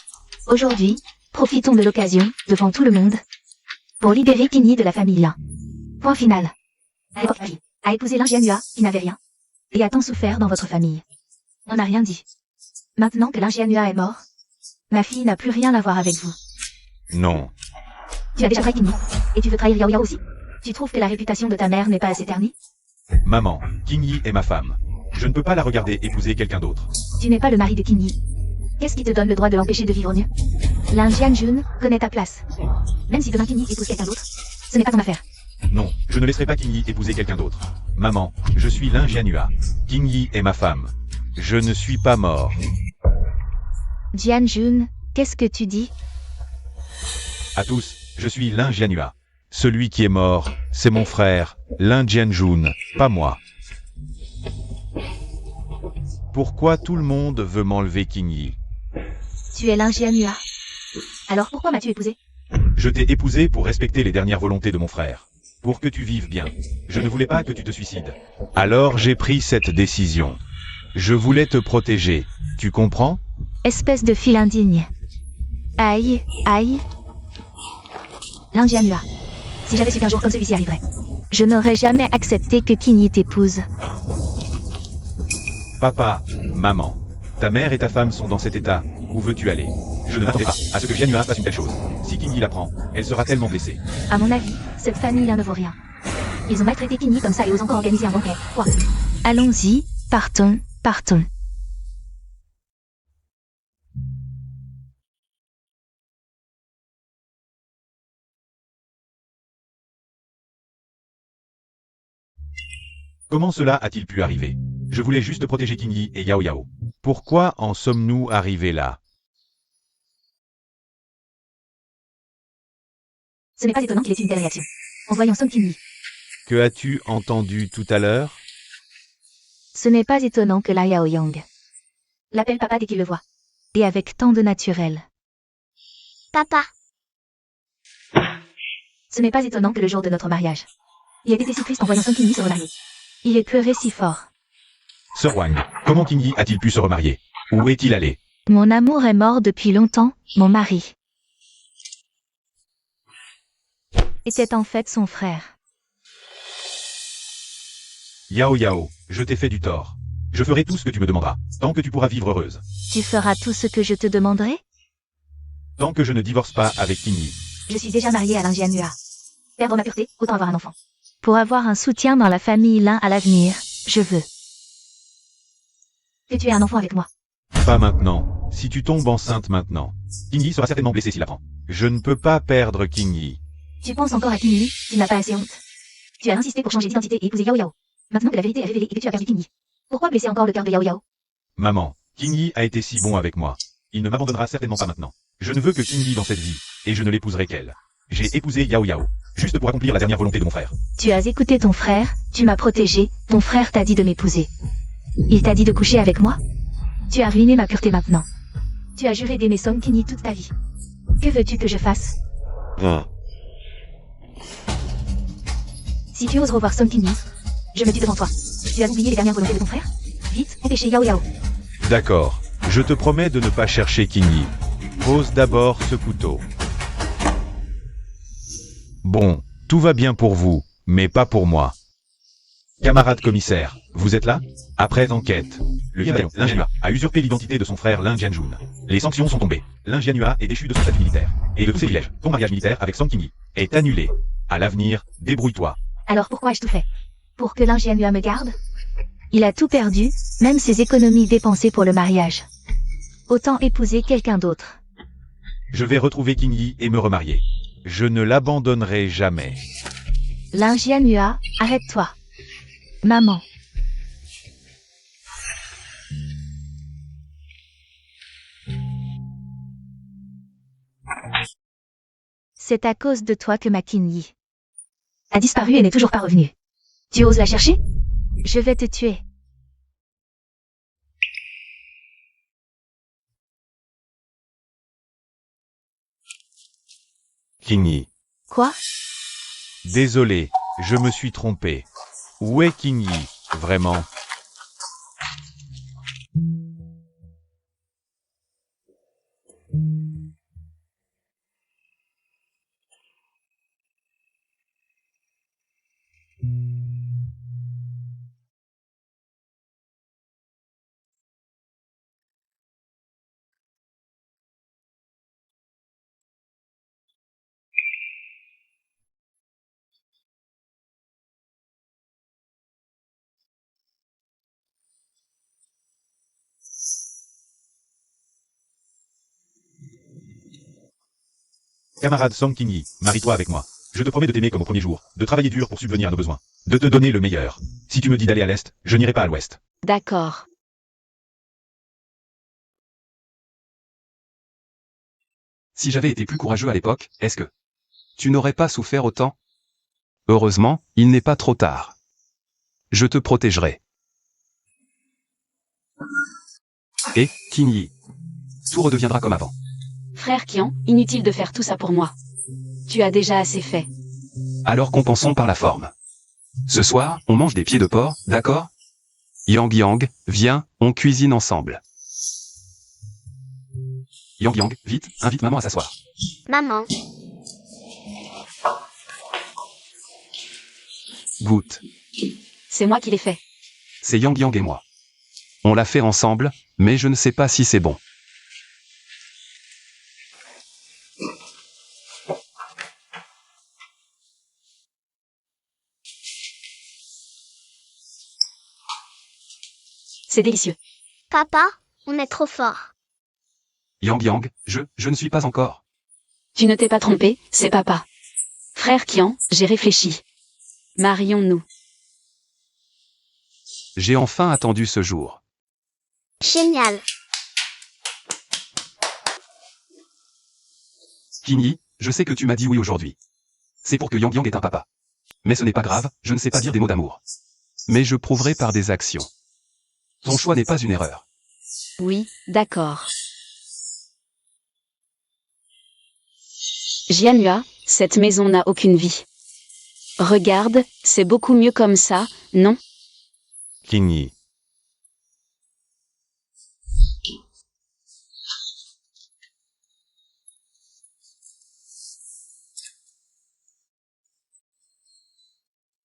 Aujourd'hui, profitons de l'occasion, devant tout le monde, pour libérer Qingyi de la famille Lin. Point final. Votre fille a épousé Lin Jianhua, qui n'avait rien, et a tant souffert dans votre famille. On n'a rien dit. Maintenant que Lin Jianhua est mort, ma fille n'a plus rien à voir avec vous. Non. Tu as déjà trahi Qingyi, et tu veux trahir Yao Yao aussi. Tu trouves que la réputation de ta mère n'est pas assez ternie? Maman, Qingyi est ma femme. Je ne peux pas la regarder épouser quelqu'un d'autre. Tu n'es pas le mari de Qingyi. Qu'est-ce qui te donne le droit de l'empêcher de vivre mieux? Lin Jianjun connaît ta place. Même si demain Qingyi épouse quelqu'un d'autre, ce n'est pas ton affaire. Non, je ne laisserai pas Qingyi épouser quelqu'un d'autre. Maman, je suis Lin Jianhua. Qingyi est ma femme. Je ne suis pas mort. Jianjun, qu'est-ce que tu dis? À tous, je suis Lin Jianhua. Celui qui est mort, c'est mon frère, Lin Jianjun, pas moi. Pourquoi tout le monde veut m'enlever Qingyi? Tu es Lin Jianhua. Alors pourquoi m'as-tu épousé? Je t'ai épousé pour respecter les dernières volontés de mon frère. Pour que tu vives bien. Je ne voulais pas que tu te suicides. Alors j'ai pris cette décision. Je voulais te protéger. Tu comprends? Espèce de fille indigne. Aïe, aïe. Lin Jianhua. Si j'avais su qu'un jour comme celui-ci arriverait, je n'aurais jamais accepté que Qingyi t'épouse. Papa, maman, ta mère et ta femme sont dans cet état. Où veux-tu aller? Je ne m'attendais pas à ce que Jianhua fasse une telle chose. Si Qingyi l'apprend, elle sera tellement blessée. À mon avis, cette famille-là ne vaut rien. Ils ont maltraité Qingyi comme ça et osent encore organiser un banquet. Quoi? Allons-y, partons, partons. Comment cela a-t-il pu arriver? Je voulais juste protéger Qingyi et Yao Yao. Pourquoi en sommes-nous arrivés là? Ce n'est pas étonnant qu'il ait eu une telle réaction. En voyant Song Qingyi. Que as-tu entendu tout à l'heure? Ce n'est pas étonnant que Lai Yao Yang l'appelle papa dès qu'il le voit. Et avec tant de naturel. Papa. Ce n'est pas étonnant que le jour de notre mariage, il ait été si triste en voyant Song Qingyi se remarier. Il ait pleuré si fort. Sir Wang, comment Qingyi a-t-il pu se remarier? Où est-il allé? Mon amour est mort depuis longtemps, mon mari. était en fait son frère. Yao Yao, je t'ai fait du tort. Je ferai tout ce que tu me demanderas, tant que tu pourras vivre heureuse. Tu feras tout ce que je te demanderai? Tant que je ne divorce pas avec Qingyi. Je suis déjà mariée à Lin Jianhua. Perdre ma pureté, autant avoir un enfant. Pour avoir un soutien dans la famille Lin à l'avenir, je veux que tu aies un enfant avec moi. Pas maintenant. Si tu tombes enceinte maintenant, Qingyi sera certainement blessé s'il l'apprend. Je ne peux pas perdre Qingyi. Tu penses encore à Qingyi, tu n'as pas assez honte. Tu as insisté pour changer d'identité et épouser Yao Yao. Maintenant que la vérité est révélée et que tu as perdu Qingyi, pourquoi blesser encore le cœur de Yao Yao? Maman, Qingyi a été si bon avec moi. Il ne m'abandonnera certainement pas maintenant. Je ne veux que Qingyi dans cette vie, et je ne l'épouserai qu'elle. J'ai épousé Yao Yao, juste pour accomplir la dernière volonté de mon frère. Tu as écouté ton frère, tu m'as protégé, ton frère t'a dit de m'épouser. Il t'a dit de coucher avec moi? Tu as ruiné ma pureté maintenant. Tu as juré d'aimer Song Qingyi toute ta vie. Que veux-tu que je fasse? Si tu oses revoir Song Qingyi, je me tue devant toi. Tu as oublié les dernières volontés de ton frère? Vite, empêchez Yao Yao. D'accord. Je te promets de ne pas chercher Qingyi. Pose d'abord ce couteau. Bon, tout va bien pour vous, mais pas pour moi. Camarade commissaire, vous êtes là? Après enquête, le Lin Jianhua a usurpé l'identité de son frère Lin Jianjun. Les sanctions sont tombées. Lin Jianhua est déchu de son statut militaire. Et de tous ses privilèges. Ton mariage militaire avec Song Qingyi est annulé. À l'avenir, débrouille-toi. Alors pourquoi ai-je tout fait? Pour que Lin Jianhua me garde? Il a tout perdu, même ses économies dépensées pour le mariage. Autant épouser quelqu'un d'autre. Je vais retrouver Qingyi et me remarier. Je ne l'abandonnerai jamais. Lin Jianhua, arrête-toi. Maman. C'est à cause de toi que ma Qingyi a disparu et n'est toujours pas revenue. Tu oses la chercher? Je vais te tuer. Qingyi. Quoi? Désolé, je me suis trompé. Où est Qingyi, vraiment? Camarade Song Qingyi, marie-toi avec moi. Je te promets de t'aimer comme au premier jour, de travailler dur pour subvenir à nos besoins, de te donner le meilleur. Si tu me dis d'aller à l'est, je n'irai pas à l'ouest. D'accord. Si j'avais été plus courageux à l'époque, est-ce que tu n'aurais pas souffert autant? Heureusement, il n'est pas trop tard. Je te protégerai. Et, Qingyi, tout redeviendra comme avant. Frère Qian, inutile de faire tout ça pour moi. Tu as déjà assez fait. Alors compensons par la forme. Ce soir, on mange des pieds de porc, d'accord? Yang Yang, viens, on cuisine ensemble. Yang Yang, vite, invite maman à s'asseoir. Maman, Goûte. C'est moi qui l'ai fait. C'est Yang Yang et moi. On l'a fait ensemble, mais je ne sais pas si c'est bon. C'est délicieux. papa, on est trop fort. Yang Yang, je ne suis pas encore. Tu ne t'es pas trompé, c'est papa. Frère Qian, j'ai réfléchi. Marions-nous. J'ai enfin attendu ce jour. Génial. Qingyi, je sais que tu m'as dit oui aujourd'hui. C'est pour que Yang Yang ait un papa. Mais ce n'est pas grave, je ne sais pas dire des mots d'amour. Mais je prouverai par des actions. Ton choix n'est pas une erreur. Oui, d'accord. Jianhua, cette maison n'a aucune vie. Regarde, c'est beaucoup mieux comme ça, non? Qingyi.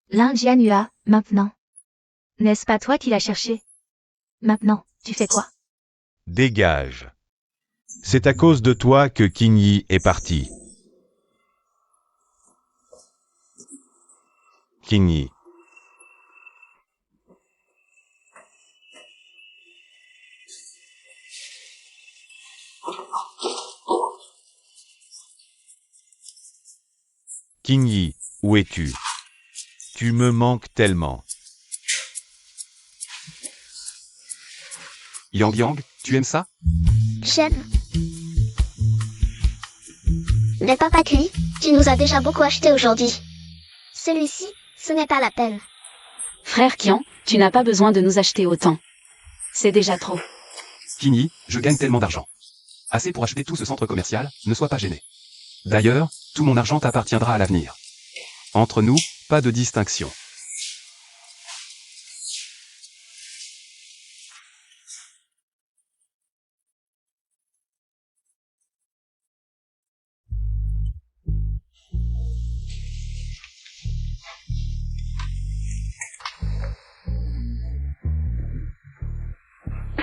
L'Indianua, maintenant. N'est-ce pas toi qui l'as cherché? Maintenant, tu fais quoi? Dégage. C'est à cause de toi que Kinyi est parti. Kinyi. Kinyi, où es-tu? Tu me manques tellement. Yang Yang, tu aimes ça? J'aime. Mais papa Kui, tu nous as déjà beaucoup acheté aujourd'hui. Celui-ci, ce n'est pas la peine. Frère Kian, tu n'as pas besoin de nous acheter autant. C'est déjà trop. Kinyi, je gagne tellement d'argent. Assez pour acheter tout ce centre commercial, ne sois pas gêné. D'ailleurs, tout mon argent t'appartiendra à l'avenir. Entre nous, pas de distinction.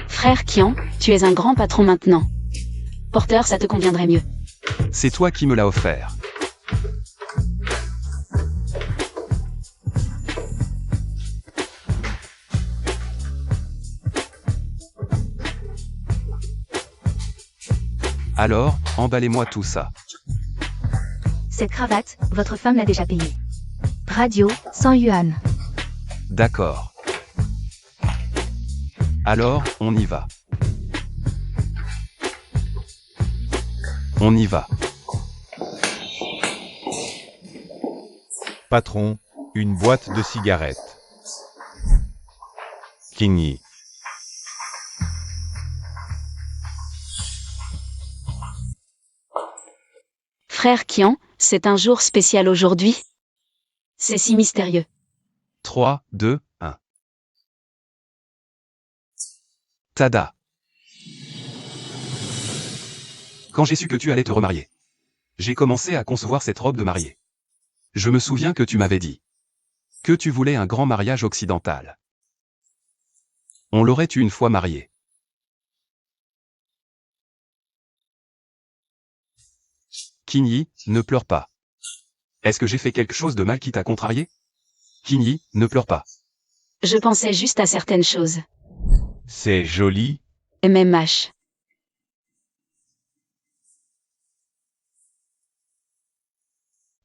Frère Kian, tu es un grand patron maintenant. Porteur, ça te conviendrait mieux. C'est toi qui me l'as offert. Alors, emballez-moi tout ça. Cette cravate, votre femme l'a déjà payée. Radio, 100 yuan. D'accord. Alors, on y va. On y va. Patron, une boîte de cigarettes. Kinyi. Frère Kian, c'est un jour spécial aujourd'hui. C'est si mystérieux. 3, 2, 1. Tada. Quand j'ai su que tu allais te remarier, j'ai commencé à concevoir cette robe de mariée. Je me souviens que tu m'avais dit que tu voulais un grand mariage occidental. On l'aurait eu une fois marié. Kinyi, ne pleure pas. Est-ce que j'ai fait quelque chose de mal qui t'a contrarié? Kinyi, ne pleure pas. Je pensais juste à certaines choses. C'est joli. MMH.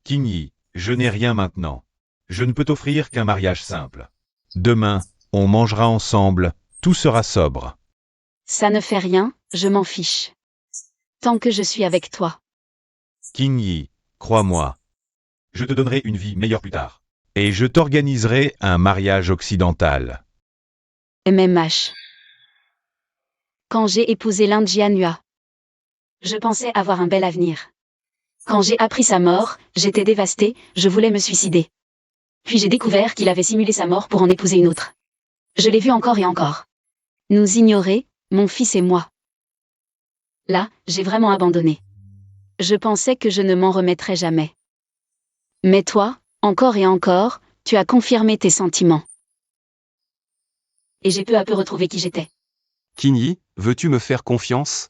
Kinyi, je n'ai rien maintenant. Je ne peux t'offrir qu'un mariage simple. Demain, on mangera ensemble, tout sera sobre. Ça ne fait rien, je m'en fiche. Tant que je suis avec toi. Kinyi, crois-moi. Je te donnerai une vie meilleure plus tard. Et je t'organiserai un mariage occidental. MMH. Quand j'ai épousé l'Indianua, je pensais avoir un bel avenir. Quand j'ai appris sa mort, j'étais dévastée, je voulais me suicider. Puis j'ai découvert qu'il avait simulé sa mort pour en épouser une autre. Je l'ai vu encore et encore. Nous ignorer, mon fils et moi. Là, j'ai vraiment abandonné. Je pensais que je ne m'en remettrais jamais. Mais toi, encore et encore, tu as confirmé tes sentiments. Et j'ai peu à peu retrouvé qui j'étais. Kinyi, veux-tu me faire confiance?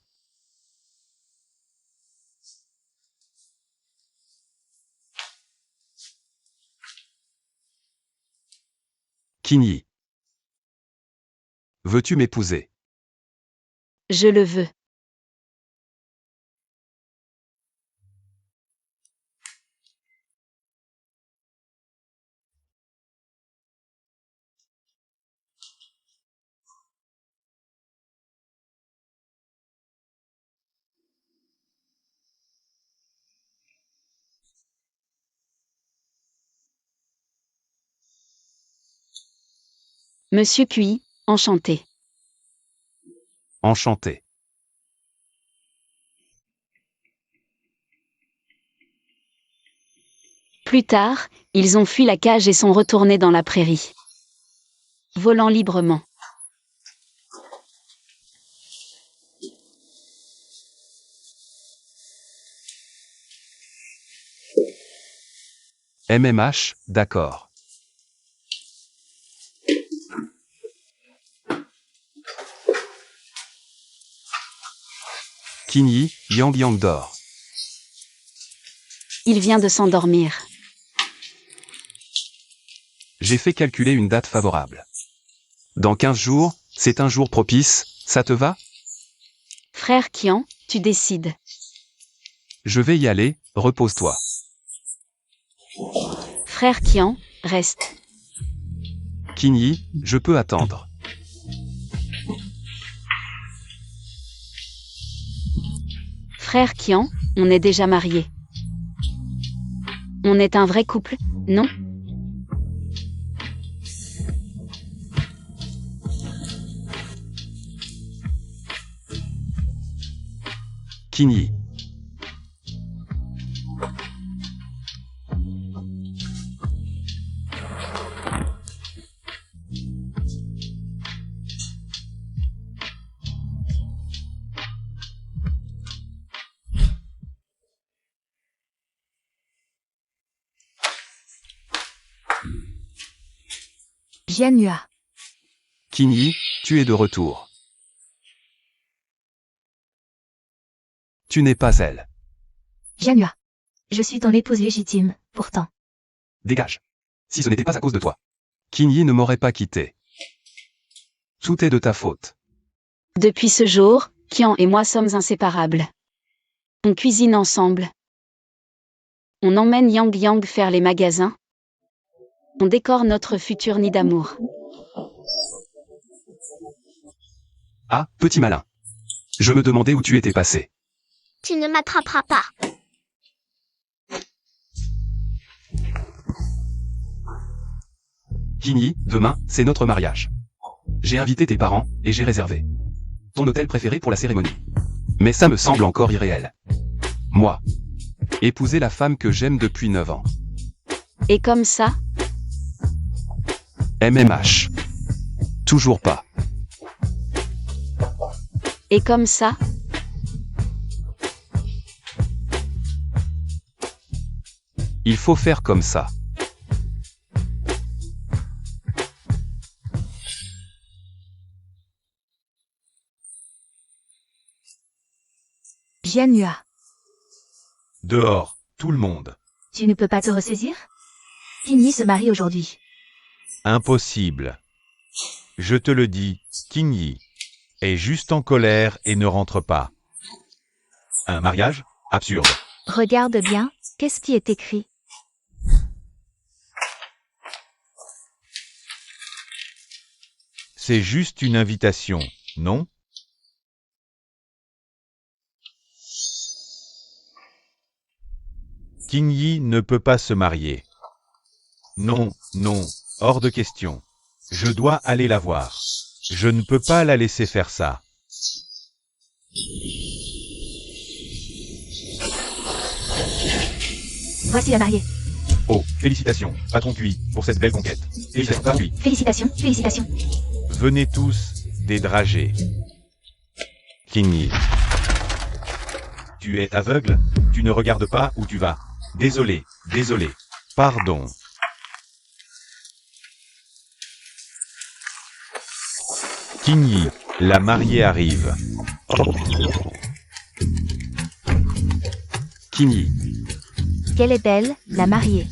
Kinyi. Veux-tu m'épouser? Je le veux. Monsieur Cui, enchanté. Enchanté. Plus tard, ils ont fui la cage et sont retournés dans la prairie. Volant librement. MMH, d'accord. Qin Yang dort. Il vient de s'endormir. J'ai fait calculer une date favorable. Dans 15 jours, c'est un jour propice, ça te va? Frère Qian, tu décides. Je vais y aller, repose-toi. Frère Qian, reste. Qin je peux attendre. Frère Qian, on est déjà mariés. On est un vrai couple, non? Qin Jianhua. Qin tu es de retour. Tu n'es pas elle. Jianhua. Je suis ton épouse légitime, pourtant. Dégage. Si ce n'était pas à cause de toi. Qin ne m'aurait pas quitté. Tout est de ta faute. Depuis ce jour, Qian et moi sommes inséparables. On cuisine ensemble. On emmène Yang faire les magasins. On décore notre futur nid d'amour. Ah, petit malin. Je me demandais où tu étais passé. Tu ne m'attraperas pas. Qin demain, c'est notre mariage. J'ai invité tes parents, et j'ai réservé ton hôtel préféré pour la cérémonie. Mais ça me semble encore irréel. Moi. Épouser la femme que j'aime depuis 9 ans. Et comme ça, MMH. Toujours pas. et comme ça, Il faut faire comme ça. Jianhua. Dehors, tout le monde. Tu ne peux pas te ressaisir? Qin se marie aujourd'hui. Impossible. Je te le dis, Qin est juste en colère et ne rentre pas. Un mariage? Absurde. Regarde bien, qu'est-ce qui est écrit? C'est juste une invitation, non? Qin ne peut pas se marier. Non, non, hors de question. Je dois aller la voir. Je ne peux pas la laisser faire ça. Voici la mariée. Oh, félicitations, patron QI, pour cette belle conquête. Félicitations, patron QI. Félicitations, félicitations. Venez tous, des dragées. Qin tu es aveugle? Tu ne regardes pas où tu vas. Désolé, désolé. Pardon. Qin la mariée arrive. Qin Qu'elle est belle, la mariée.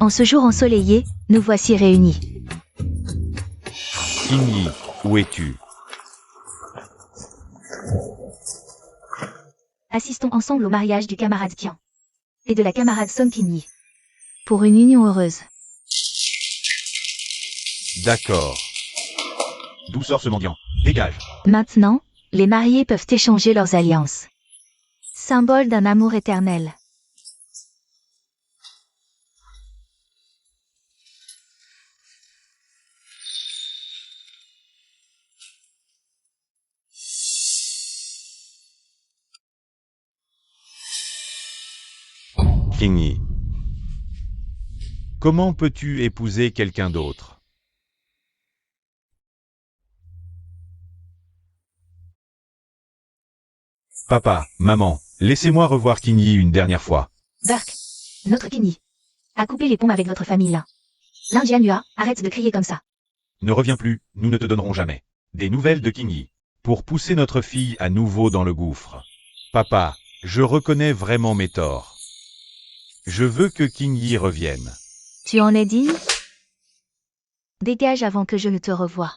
En ce jour ensoleillé, nous voici réunis. Qin où es-tu? Assistons ensemble au mariage du camarade Qian et de la camarade Song Qin pour une union heureuse. D'accord. D'où sort ce mendiant? Dégage. Maintenant, les mariés peuvent échanger leurs alliances. Symbole d'un amour éternel. Qin comment peux-tu épouser quelqu'un d'autre? Papa, maman, laissez-moi revoir Qin une dernière fois. Burke, notre Kinyi a coupé les ponts avec votre famille là. Lin Jianhua, arrête de crier comme ça. Ne reviens plus, nous ne te donnerons jamais des nouvelles de Kinyi, pour pousser notre fille à nouveau dans le gouffre. Papa, je reconnais vraiment mes torts. Je veux que Kinyi revienne. Tu en es digne? Dégage avant que je ne te revoie.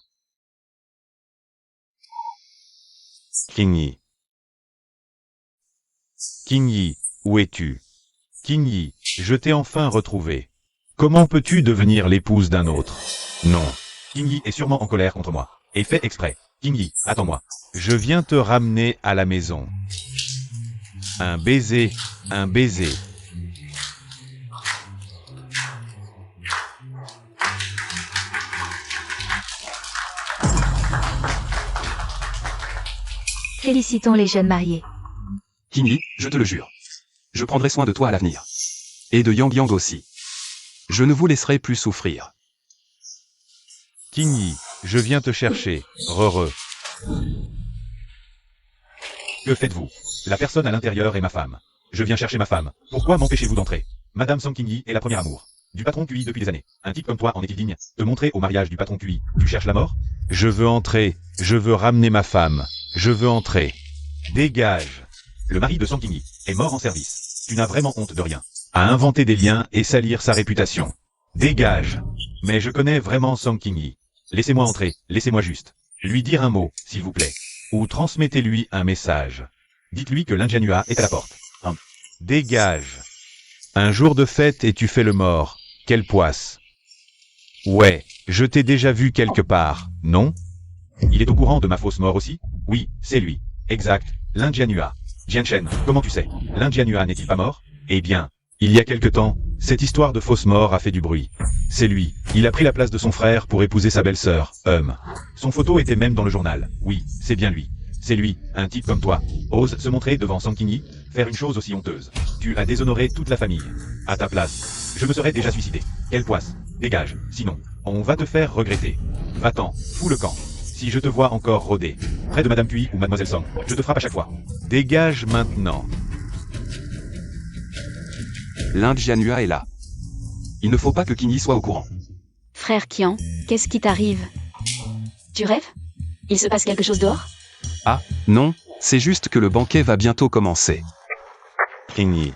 Kinyi. Kinyi, où es-tu? Kinyi, je t'ai enfin retrouvé. Comment peux-tu devenir l'épouse d'un autre? Non. Kinyi est sûrement en colère contre moi. Et fait exprès. Kinyi, attends-moi. Je viens te ramener à la maison. Un baiser, un baiser. Félicitons les jeunes mariés. Kinyi, je te le jure. Je prendrai soin de toi à l'avenir. Et de Yang Yang aussi. Je ne vous laisserai plus souffrir. Kinyi, je viens te chercher. Re. Que faites-vous? La personne à l'intérieur est ma femme. Je viens chercher ma femme. Pourquoi m'empêchez-vous d'entrer? Madame Song Kinyi est la première amour. Du patron QI depuis des années. Un type comme toi en est-il digne? Te montrer au mariage du patron QI. Tu cherches la mort? Je veux entrer. Je veux ramener ma femme. Je veux entrer. Dégage. Le mari de Song Kinyi est mort en service. Tu n'as vraiment honte de rien. À inventer des liens et salir sa réputation. Dégage. Mais je connais vraiment Song Kinyi. Laissez-moi entrer. Laissez-moi juste lui dire un mot, s'il vous plaît. Ou transmettez-lui un message. Dites-lui que Lin Jianhua est à la porte. Dégage. Un jour de fête et tu fais le mort. Quelle poisse. Ouais, je t'ai déjà vu quelque part, non? Il est au courant de ma fausse mort aussi? Oui, c'est lui. Exact, Lin Jianhua. Jianshen, comment tu sais? Lin Jianhua n'est-il pas mort? Eh bien, il y a quelque temps, cette histoire de fausse mort a fait du bruit. C'est lui. Il a pris la place de son frère pour épouser sa belle-sœur, Son photo était même dans le journal. Oui, c'est bien lui. C'est lui, un type comme toi. Ose se montrer devant Song Kinyi, faire une chose aussi honteuse. Tu as déshonoré toute la famille. À ta place, je me serais déjà suicidé. Quelle poisse. Dégage, sinon, on va te faire regretter. Va-t'en, fous le camp. Si je te vois encore rôder, près de Madame Cui ou Mademoiselle Song, je te frappe à chaque fois. Dégage maintenant. Lin Jianhua est là. Il ne faut pas que Kinyi soit au courant. Frère Qian, qu'est-ce qui t'arrive? Tu rêves? Il se passe quelque chose dehors? Ah, non, c'est juste que le banquet va bientôt commencer. Kinyi.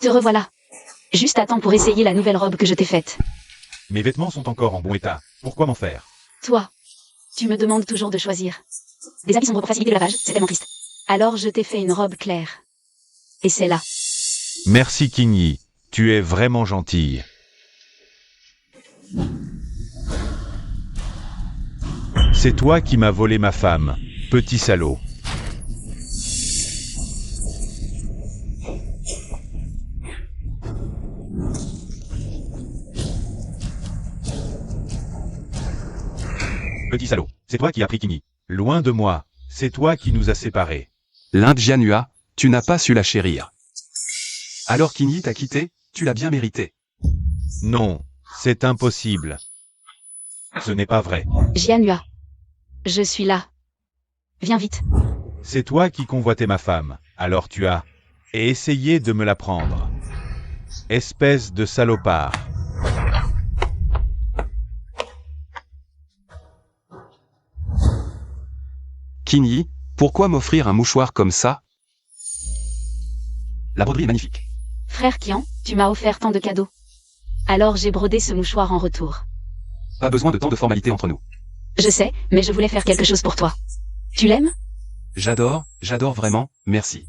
Te revoilà. Juste à temps pour essayer la nouvelle robe que je t'ai faite. Mes vêtements sont encore en bon état. Pourquoi m'en faire? Toi, tu me demandes toujours de choisir. Des habits sombres pour faciliter le lavage, c'est tellement triste. Alors je t'ai fait une robe claire. Et c'est là. Merci Kinyi, tu es vraiment gentille. C'est toi qui m'as volé ma femme, petit salaud. Petit salaud, c'est toi qui as pris Kinyi. Loin de moi, c'est toi qui nous as séparés. Lin Jianhua, tu n'as pas su la chérir. Alors Kinyi t'a quitté, tu l'as bien mérité. Non, c'est impossible. Ce n'est pas vrai. Jianhua. Je suis là. Viens vite. C'est toi qui convoitais ma femme, alors tu as essayé de me la prendre. Espèce de salopard. Kinyi, pourquoi m'offrir un mouchoir comme ça? La broderie est magnifique. Frère Qian, tu m'as offert tant de cadeaux. Alors j'ai brodé ce mouchoir en retour. Pas besoin de tant de formalités entre nous. Je sais, mais je voulais faire quelque chose pour toi. Tu l'aimes? J'adore vraiment, merci.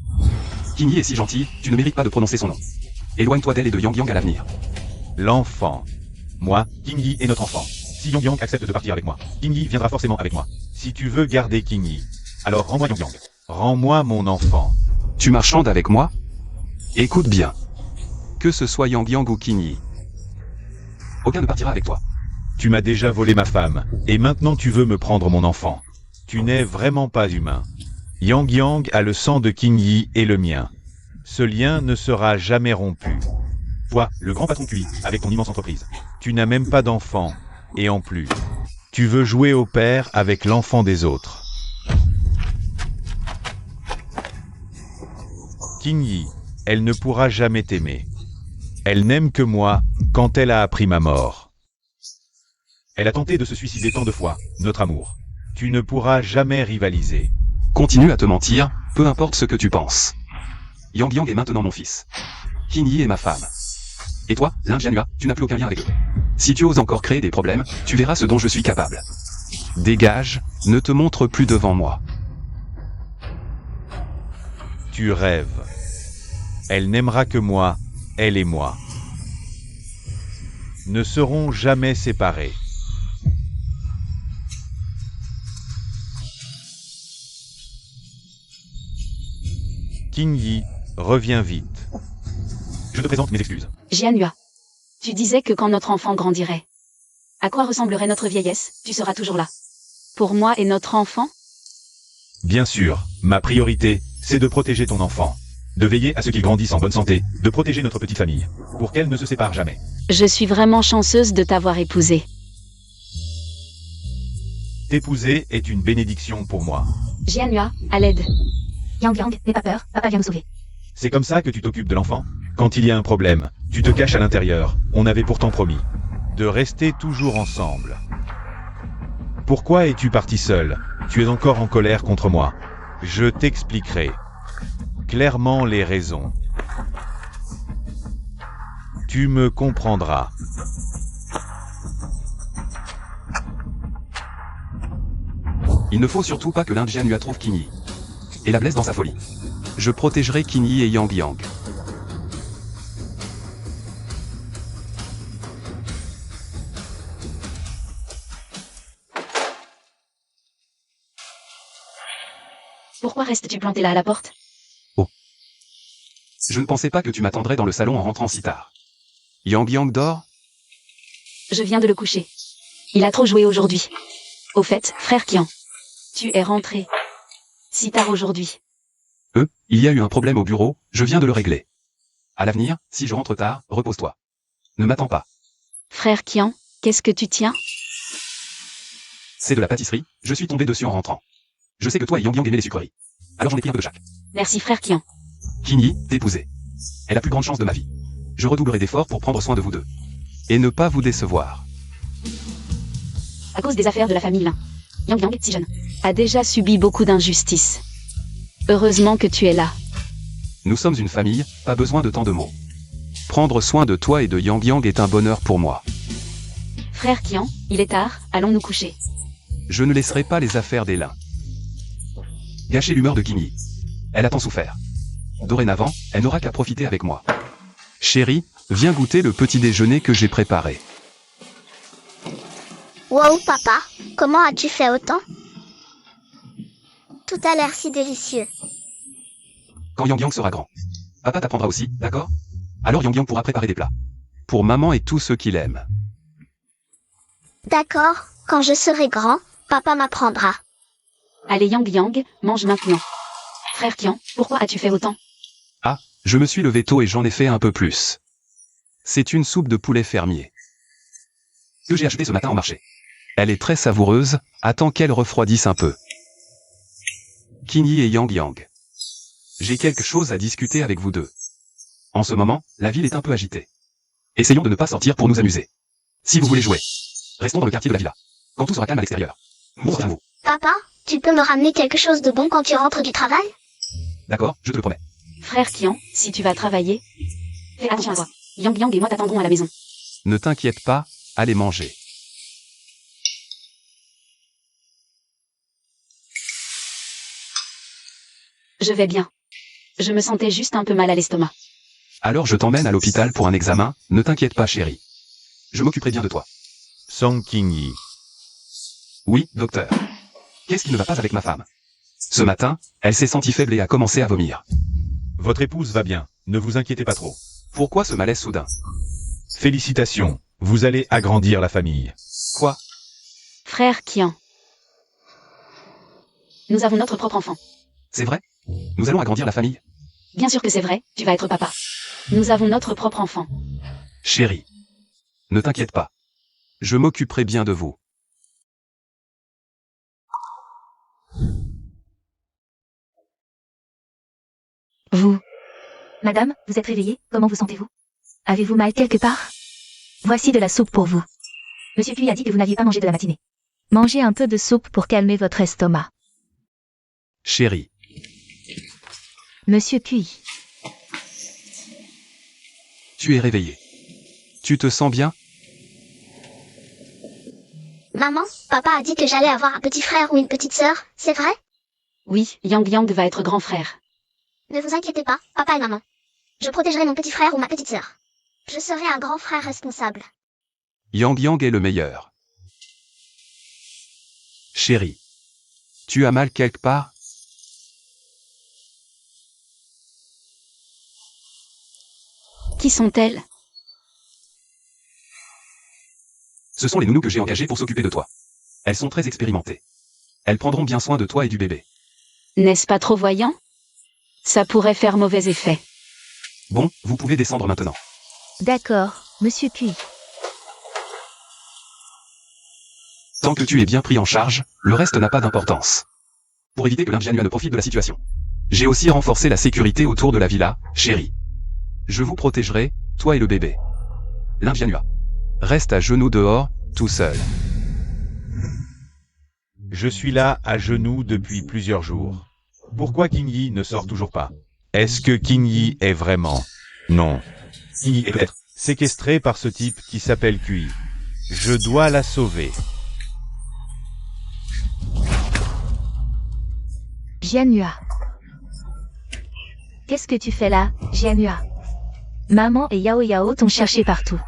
Kinyi est si gentil, tu ne mérites pas de prononcer son nom. Éloigne-toi d'elle et de Yang Yang à l'avenir. L'enfant. Moi, Kinyi est notre enfant. Si Yang Yang accepte de partir avec moi, Kinyi viendra forcément avec moi. Si tu veux garder Kinyi, alors rends-moi Yang Yang. Rends-moi mon enfant. Tu marchandes avec moi? Écoute bien. Que ce soit Yang Yang ou Kinyi, aucun ne partira avec toi. Tu m'as déjà volé ma femme, et maintenant tu veux me prendre mon enfant. Tu n'es vraiment pas humain. Yang Yang a le sang de Kinyi et le mien. Ce lien ne sera jamais rompu. Toi, le grand patron QI, avec ton immense entreprise. Tu n'as même pas d'enfant. Et en plus, tu veux jouer au père avec l'enfant des autres. Qingyi, elle ne pourra jamais t'aimer. Elle n'aime que moi quand elle a appris ma mort. Elle a tenté de se suicider tant de fois, notre amour. Tu ne pourras jamais rivaliser. Continue à te mentir, peu importe ce que tu penses. Yang Yang est maintenant mon fils. Qingyi est ma femme. Et toi, Lin Jianhua, tu n'as plus aucun lien avec eux. Si tu oses encore créer des problèmes, tu verras ce dont je suis capable. Dégage, ne te montre plus devant moi. Tu rêves. Elle n'aimera que moi, elle et moi. Ne serons jamais séparés. Qingyi, reviens vite. Je te présente mes excuses. Jianhua. Tu disais que quand notre enfant grandirait. À quoi ressemblerait notre vieillesse? Tu seras toujours là. Pour moi et notre enfant? Bien sûr, ma priorité, c'est de protéger ton enfant. De veiller à ce qu'il grandisse en bonne santé, de protéger notre petite famille, pour qu'elle ne se sépare jamais. Je suis vraiment chanceuse de t'avoir épousé. T'épouser est une bénédiction pour moi. Jianhua, à l'aide. Yang Yang, n'aie pas peur, papa vient nous sauver. C'est comme ça que tu t'occupes de l'enfant? Quand il y a un problème, tu te caches à l'intérieur. On avait pourtant promis de rester toujours ensemble. Pourquoi es-tu parti seul? Tu es encore en colère contre moi. Je t'expliquerai clairement les raisons. Tu me comprendras. Il ne faut surtout pas que Lin Jianhua trouve Qingyi et la blesse dans sa folie. Je protégerai Qingyi et Yang Yang. Pourquoi restes-tu planté là à la porte? Je ne pensais pas que tu m'attendrais dans le salon en rentrant si tard. Yang Yang dort? Je viens de le coucher. Il a trop joué aujourd'hui. Au fait, frère Qian. Tu es rentré. Si tard aujourd'hui. Il y a eu un problème au bureau, je viens de le régler. À l'avenir, si je rentre tard, repose-toi. Ne m'attends pas. Frère Qian, qu'est-ce que tu tiens? C'est de la pâtisserie, je suis tombé dessus en rentrant. Je sais que toi et Yang Yang aimez les sucreries. Alors j'en ai pris un peu de chaque. Merci frère Qian. Qingyi, t'épouser. Est la plus grande chance de ma vie. Je redoublerai d'efforts pour prendre soin de vous deux. Et ne pas vous décevoir. À cause des affaires de la famille Lin. Yang Yang, si jeune, a déjà subi beaucoup d'injustices. Heureusement que tu es là. Nous sommes une famille, pas besoin de tant de mots. Prendre soin de toi et de Yang Yang est un bonheur pour moi. Frère Qian, il est tard, allons nous coucher. Je ne laisserai pas les affaires des Lin gâcher l'humeur de Qingyi. Elle a tant souffert. Dorénavant, elle n'aura qu'à profiter avec moi. Chérie, viens goûter le petit déjeuner que j'ai préparé. Wow, papa, comment as-tu fait autant? Tout a l'air si délicieux. Quand Yang Yang sera grand. Papa t'apprendra aussi, d'accord? Alors Yang Yang pourra préparer des plats. Pour maman et tous ceux qui l'aiment. D'accord, quand je serai grand, papa m'apprendra. Allez Yang Yang, mange maintenant. Frère Qian, pourquoi as-tu fait autant? Ah, je me suis levé tôt et j'en ai fait un peu plus. C'est une soupe de poulet fermier que j'ai achetée ce matin au marché. Elle est très savoureuse, attends qu'elle refroidisse un peu. Qingyi et Yang Yang. J'ai quelque chose à discuter avec vous deux. En ce moment, la ville est un peu agitée. Essayons de ne pas sortir pour nous amuser. Si vous voulez jouer, restons dans le quartier de la villa. Quand tout sera calme à l'extérieur. Bon, à vous. Papa, tu peux me ramener quelque chose de bon quand tu rentres du travail? D'accord, je te le promets. Frère Qian, si tu vas travailler, fais attention à toi. Yang Yang et moi t'attendrons à la maison. Ne t'inquiète pas, allez manger. Je vais bien. Je me sentais juste un peu mal à l'estomac. Alors je t'emmène à l'hôpital pour un examen, ne t'inquiète pas chérie. Je m'occuperai bien de toi. Sang Qingyi. Oui, docteur. Qu'est-ce qui ne va pas avec ma femme? Ce matin, elle s'est sentie faible et a commencé à vomir. Votre épouse va bien, ne vous inquiétez pas trop. Pourquoi ce malaise soudain? Félicitations, vous allez agrandir la famille. Quoi? Frère Qian. Nous avons notre propre enfant. C'est vrai? Nous allons agrandir la famille? Bien sûr que c'est vrai, tu vas être papa. Nous avons notre propre enfant. Chérie. Ne t'inquiète pas. Je m'occuperai bien de vous. Vous. Madame, vous êtes réveillée, comment vous sentez-vous? Avez-vous mal quelque part? Voici de la soupe pour vous. Monsieur Cui a dit que vous n'aviez pas mangé de la matinée. Mangez un peu de soupe pour calmer votre estomac. Chérie, Monsieur Cui. tu es réveillé. Tu te sens bien? Maman, papa a dit que j'allais avoir un petit frère ou une petite sœur, c'est vrai? Oui, Yang Yang va être grand frère. Ne vous inquiétez pas, papa et maman. Je protégerai mon petit frère ou ma petite sœur. Je serai un grand frère responsable. Yang Yang est le meilleur. Chérie, tu as mal quelque part? Qui sont-elles? Ce sont les nounous que j'ai engagées pour s'occuper de toi. Elles sont très expérimentées. Elles prendront bien soin de toi et du bébé. N'est-ce pas trop voyant? Ça pourrait faire mauvais effet. Bon, vous pouvez descendre maintenant. D'accord, Monsieur Cui. Tant que tu es bien pris en charge, le reste n'a pas d'importance. Pour éviter que l'Indianua ne profite de la situation. J'ai aussi renforcé la sécurité autour de la villa, chérie. Je vous protégerai, toi et le bébé. L'Indianua. Reste à genoux dehors, tout seul. Je suis là, à genoux, depuis plusieurs jours. Pourquoi King Yi ne sort toujours pas? Est-ce que King Yi est vraiment? Non. King Yi est peut-être Séquestré par ce type qui s'appelle Kui. Je dois la sauver. Jianhua. Qu'est-ce que tu fais là, Jianhua? Maman et Yao Yao t'ont cherché partout.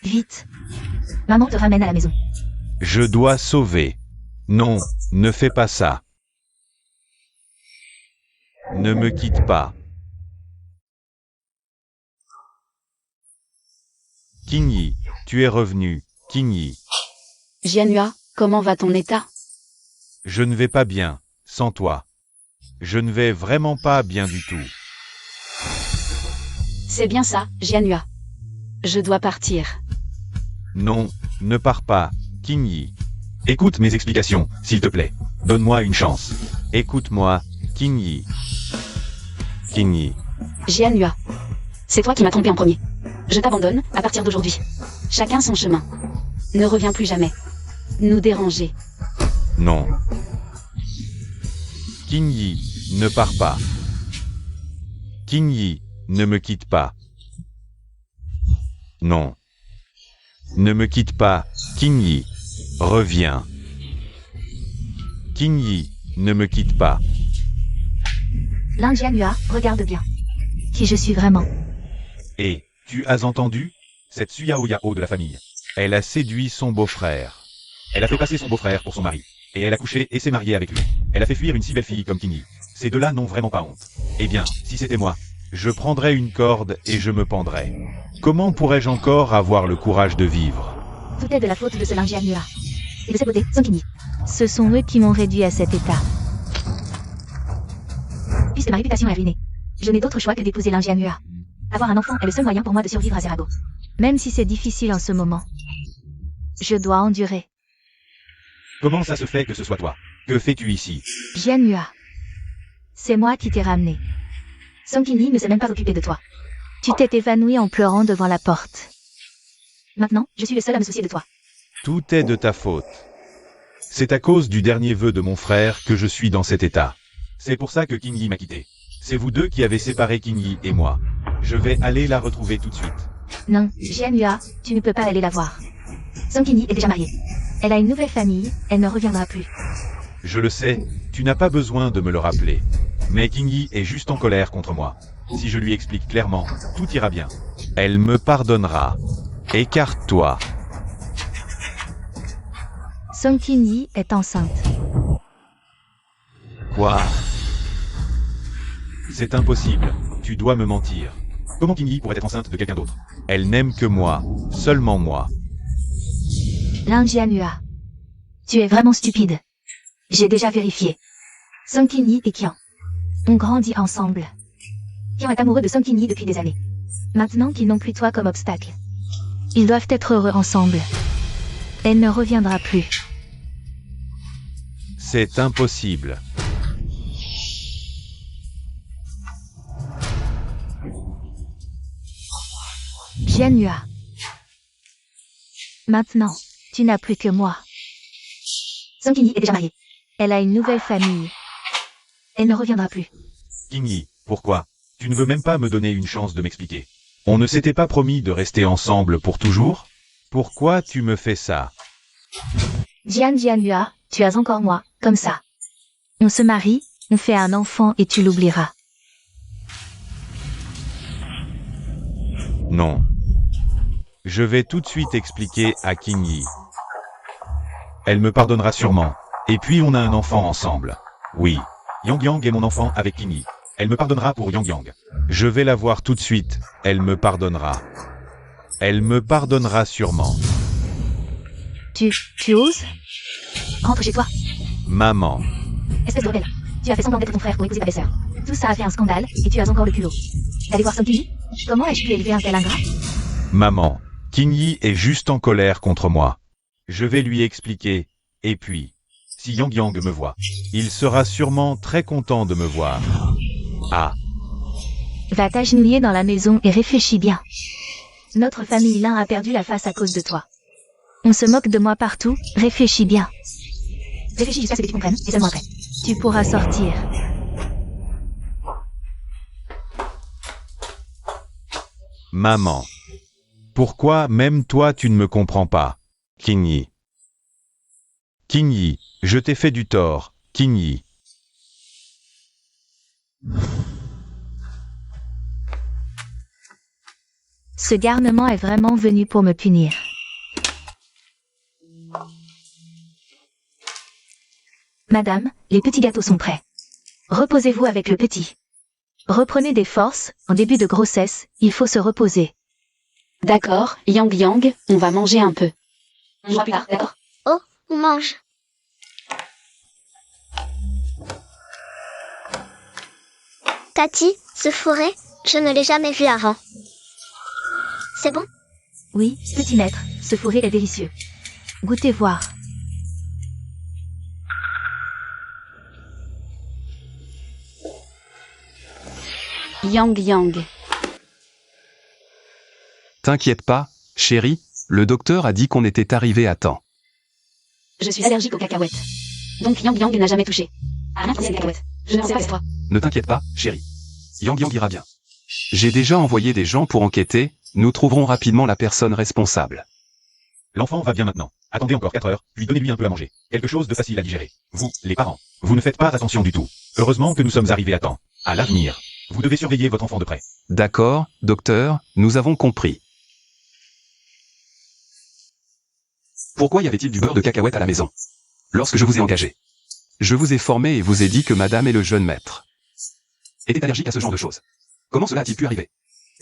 Vite. Maman te ramène à la maison. Je dois sauver. Non, ne fais pas ça. Ne me quitte pas. King Yi, tu es revenu, King Yi. Jianhua, comment va ton état? Je ne vais pas bien, sans toi. Je ne vais vraiment pas bien du tout. C'est bien ça, Jianhua. Je dois partir. Non, ne pars pas, King Yi. Écoute mes explications, s'il te plaît. Donne-moi une chance. Écoute-moi, King Yi. King Yi. Jianhua. C'est toi qui m'as trompé en premier. Je t'abandonne, à partir d'aujourd'hui. Chacun son chemin. Ne reviens plus jamais. Nous déranger. Non. King Yi, ne pars pas. King Yi, ne me quitte pas. Non. Ne me quitte pas, King Yi. Reviens. King Yi, ne me quitte pas. Jianhua, regarde bien. Qui je suis vraiment. Et, tu as entendu? Cette Suyao Yao de la famille. Elle a séduit son beau-frère. Elle a fait passer son beau-frère pour son mari. Et elle a couché et s'est mariée avec lui. Elle a fait fuir une si belle fille comme King Yi. Ces deux-là n'ont vraiment pas honte. Eh bien, si c'était moi, je prendrais une corde et je me pendrais. Comment pourrais-je encore avoir le courage de vivre? Tout est de la faute de ce Jianhua. Et de cette beauté, Song King Yi. Ce sont eux qui m'ont réduit à cet état. Puisque ma réputation est ruinée, je n'ai d'autre choix que d'épouser Jianhua. Avoir un enfant est le seul moyen pour moi de survivre à ces ragots. Même si c'est difficile en ce moment. Je dois endurer. Comment ça se fait que ce soit toi? Que fais-tu ici? Jianhua. C'est moi qui t'ai ramené. Song King Yi ne s'est même pas occupé de toi. Tu t'es évanoui en pleurant devant la porte. Maintenant, je suis le seul à me soucier de toi. Tout est de ta faute. C'est à cause du dernier vœu de mon frère que je suis dans cet état. C'est pour ça que King Yi m'a quitté. C'est vous deux qui avez séparé King Yi et moi. Je vais aller la retrouver tout de suite. Non, Jianhua, tu ne peux pas aller la voir. Song King Yi est déjà mariée. Elle a une nouvelle famille, elle ne reviendra plus. Je le sais, tu n'as pas besoin de me le rappeler. Mais King Yi est juste en colère contre moi. Si je lui explique clairement, tout ira bien. Elle me pardonnera. Écarte-toi. Song King Yi est enceinte. Quoi? C'est impossible. Tu dois me mentir. Comment King Yi pourrait être enceinte de quelqu'un d'autre? Elle n'aime que moi. Seulement moi. Jianhua. Tu es vraiment stupide. J'ai déjà vérifié. Song King Yi et Qian ont grandi ensemble. Qian est amoureux de Song King Yi depuis des années. Maintenant qu'ils n'ont plus toi comme obstacle, ils doivent être heureux ensemble. Elle ne reviendra plus. C'est impossible. Jianyua. Maintenant, tu n'as plus que moi. Song Qingyi est déjà mariée. Elle a une nouvelle famille. Elle ne reviendra plus. Qingyi, pourquoi? Tu ne veux même pas me donner une chance de m'expliquer. On ne s'était pas promis de rester ensemble pour toujours? Pourquoi tu me fais ça? Jianyua, tu as encore moi, comme ça. On se marie, on fait un enfant et tu l'oublieras. Non. Je vais tout de suite expliquer à Qingyi. Elle me pardonnera sûrement. Et puis on a un enfant ensemble. Oui. Yang Yang est mon enfant avec Qingyi. Elle me pardonnera pour Yang Yang. Je vais la voir tout de suite. Elle me pardonnera. Elle me pardonnera sûrement. Tu oses? Rentre chez toi. Maman. Espèce de rebelle. Tu as fait semblant d'être ton frère pour épouser ta belle-sœur. Tout ça a fait un scandale, et tu as encore le culot. D'aller voir Song Qingyi? Comment ai-je pu élever un tel ingrat? Maman. Qingyi est juste en colère contre moi. Je vais lui expliquer. Et puis, si Yang Yang me voit, il sera sûrement très content de me voir. Ah. Va t'agenouiller dans la maison et réfléchis bien. Notre famille Lin a perdu la face à cause de toi. On se moque de moi partout, réfléchis bien. Réfléchis jusqu'à ce que tu comprennes, et seulement après. Tu pourras sortir. Maman. Pourquoi même toi tu ne me comprends pas? Qingyi. Qingyi, je t'ai fait du tort, Qingyi. Ce garnement est vraiment venu pour me punir. Madame, les petits gâteaux sont prêts. Reposez-vous avec le petit. Reprenez des forces, en début de grossesse, il faut se reposer. D'accord, Yang Yang, on va manger un peu. On voit plus tard, d'accord? Oh, on mange. Tati, ce fourré, je ne l'ai jamais vu avant. C'est bon? Oui, petit maître, ce fourré est délicieux. Goûtez voir. Yang Yang. T'inquiète pas, chérie, le docteur a dit qu'on était arrivé à temps. Je suis allergique aux cacahuètes. Donc Yang Yang n'a jamais touché. À rien trouvé des cacahuètes. Je ne sais pas c'est toi. Ne t'inquiète pas, chérie. Yang Yang ira bien. J'ai déjà envoyé des gens pour enquêter, nous trouverons rapidement la personne responsable. L'enfant va bien maintenant. Attendez encore 4 heures, puis donnez-lui un peu à manger. Quelque chose de facile à digérer. Vous, les parents, vous ne faites pas attention du tout. Heureusement que nous sommes arrivés à temps. À l'avenir, vous devez surveiller votre enfant de près. D'accord, docteur, nous avons compris. Pourquoi y avait-il du beurre de cacahuète à la maison? Lorsque je vous ai engagé. Je vous ai formé et vous ai dit que madame et le jeune maître était allergique à ce genre de choses. Comment cela a-t-il pu arriver?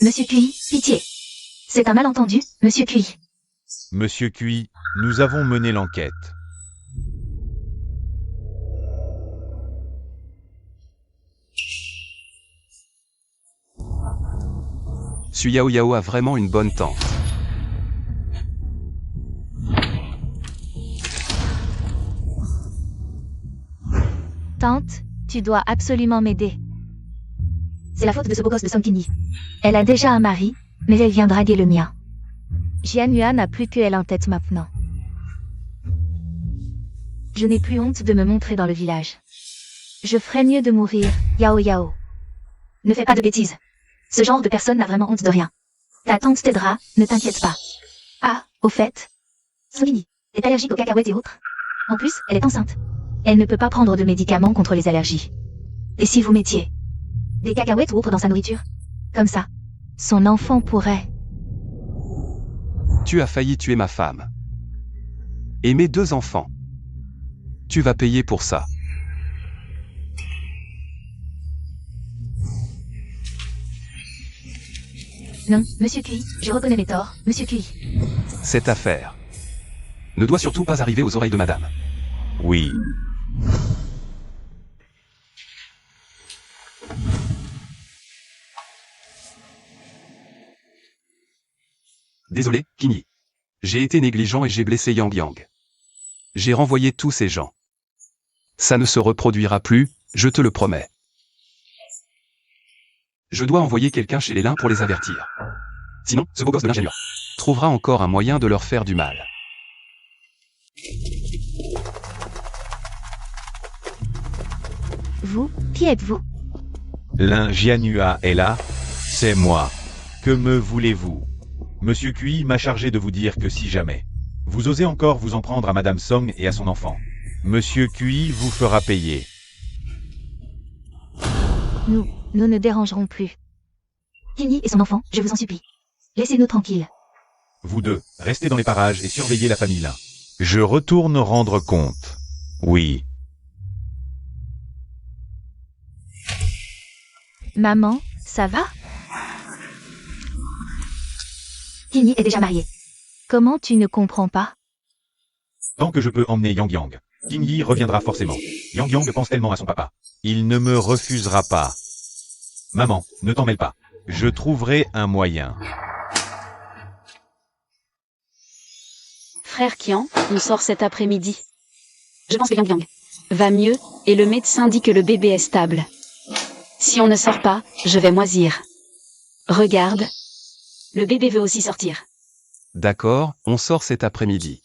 Monsieur Cui, pitié. C'est un malentendu, Monsieur Cui. Monsieur Cui, nous avons mené l'enquête. Su Yao Yao a vraiment une bonne tante. Tante, tu dois absolument m'aider. C'est la faute de ce beau gosse de Song Qingyi. Elle a déjà un mari, mais elle vient draguer le mien. Jianyua n'a plus que elle en tête maintenant. Je n'ai plus honte de me montrer dans le village. Je ferais mieux de mourir, Yao Yao. Ne fais pas de bêtises. Ce genre de personne n'a vraiment honte de rien. Ta tante t'aidera, ne t'inquiète pas. Ah, au fait, Song Qingyi est allergique aux cacahuètes et autres. En plus, elle est enceinte. Elle ne peut pas prendre de médicaments contre les allergies. Et si vous mettiez des cacahuètes ou autres dans sa nourriture? Comme ça, son enfant pourrait... Tu as failli tuer ma femme. Et mes 2 enfants. Tu vas payer pour ça. Non, Monsieur Cui, je reconnais mes torts, Monsieur Cui. Cette affaire ne doit surtout pas arriver aux oreilles de madame. Oui. Désolé, Qingyi. J'ai été négligent et j'ai blessé Yang Yang. J'ai renvoyé tous ces gens. Ça ne se reproduira plus, je te le promets. Je dois envoyer quelqu'un chez les lins pour les avertir. Sinon, ce beau gosse de l'ingénieur trouvera encore un moyen de leur faire du mal. Vous, qui êtes-vous? L'ingénieur est là, c'est moi. Que me voulez-vous? Monsieur Cui m'a chargé de vous dire que si jamais vous osez encore vous en prendre à Madame Song et à son enfant, Monsieur Cui vous fera payer. Nous ne dérangerons plus. Kinyi et son enfant, je vous en supplie. Laissez-nous tranquilles. Vous deux, restez dans les parages et surveillez la famille Lin. Je retourne rendre compte. Oui. Maman, ça va? Kinyi est déjà marié. Comment tu ne comprends pas? Tant que je peux emmener Yang Yang, Kinyi reviendra forcément. Yang Yang pense tellement à son papa. Il ne me refusera pas. Maman, ne t'en mêle pas. Je trouverai un moyen. Frère Qian, on sort cet après-midi. Je pense que Yang Yang va mieux, et le médecin dit que le bébé est stable. Si on ne sort pas, je vais moisir. Regarde. Le bébé veut aussi sortir. D'accord, on sort cet après-midi.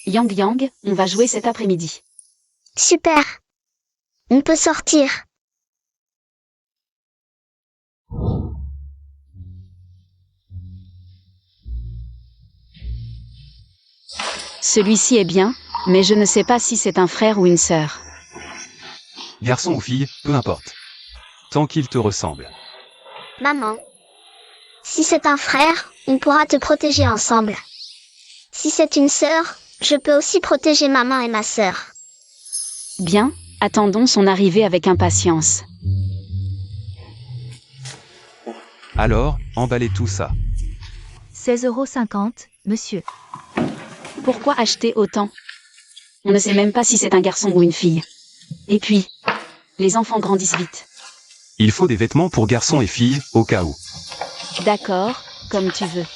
Yang Yang, on va jouer cet après-midi. Super. On peut sortir. Celui-ci est bien, mais je ne sais pas si c'est un frère ou une sœur. Garçon ou fille, peu importe. Tant qu'il te ressemble. Maman. Si c'est un frère, on pourra te protéger ensemble. Si c'est une sœur, je peux aussi protéger maman et ma sœur. Bien, attendons son arrivée avec impatience. Alors, emballez tout ça. 16,50 €, monsieur. Pourquoi acheter autant? On ne sait même pas si c'est un garçon ou une fille. Et puis, les enfants grandissent vite. Il faut des vêtements pour garçons et filles, au cas où. D'accord, comme tu veux.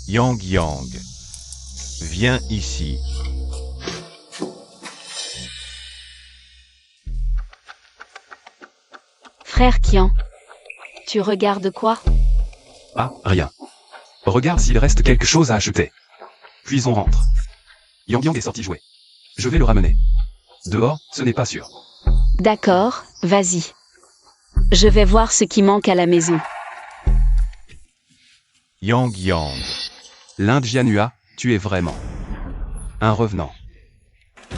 Yang Yang. Viens ici. Frère Qian. Tu regardes quoi? Ah, rien. Regarde s'il reste quelque chose à acheter. Puis on rentre. Yang Yang est sorti jouer. Je vais le ramener. Dehors, ce n'est pas sûr. D'accord, vas-y. Je vais voir ce qui manque à la maison. Yang Yang. L'Inde Jianhua, tu es vraiment un revenant.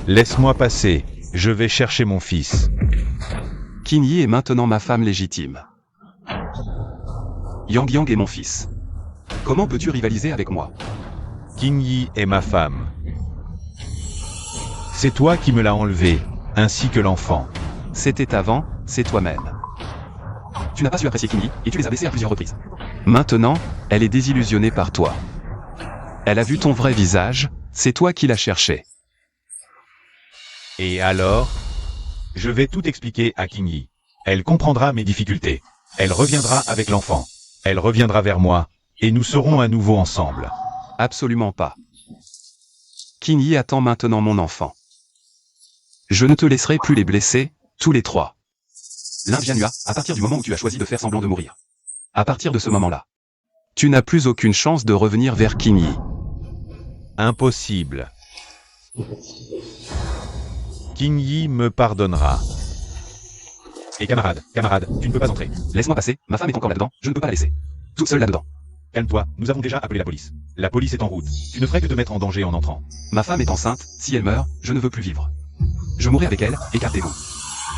Laisse-moi passer, je vais chercher mon fils. Kinyi est maintenant ma femme légitime. Yang Yang est mon fils. Comment peux-tu rivaliser avec moi? Kinyi est ma femme. C'est toi qui me l'as enlevé, ainsi que l'enfant. C'était avant, c'est toi-même. Tu n'as pas su apprécier Kinyi, et tu les as blessés à plusieurs reprises. Maintenant, elle est désillusionnée par toi. Elle a vu ton vrai visage, c'est toi qui l'as cherché. Et alors? Je vais tout expliquer à Kinyi. Elle comprendra mes difficultés. Elle reviendra avec l'enfant. Elle reviendra vers moi, et nous serons à nouveau ensemble. Absolument pas. Kinyi attend maintenant mon enfant. Je ne te laisserai plus les blesser, tous les trois. L'Inde Jianhua, à partir du moment où tu as choisi de faire semblant de mourir. À partir de ce moment-là, tu n'as plus aucune chance de revenir vers Kinyi. Impossible. Kinyi me pardonnera. Et camarade, tu ne peux pas entrer. Laisse-moi passer, ma femme est encore là-dedans, je ne peux pas la laisser. Toute seule là-dedans. Calme-toi, nous avons déjà appelé la police. La police est en route. Tu ne ferais que te mettre en danger en entrant. Ma femme est enceinte, si elle meurt, je ne veux plus vivre. Je mourrai avec elle, écartez-vous.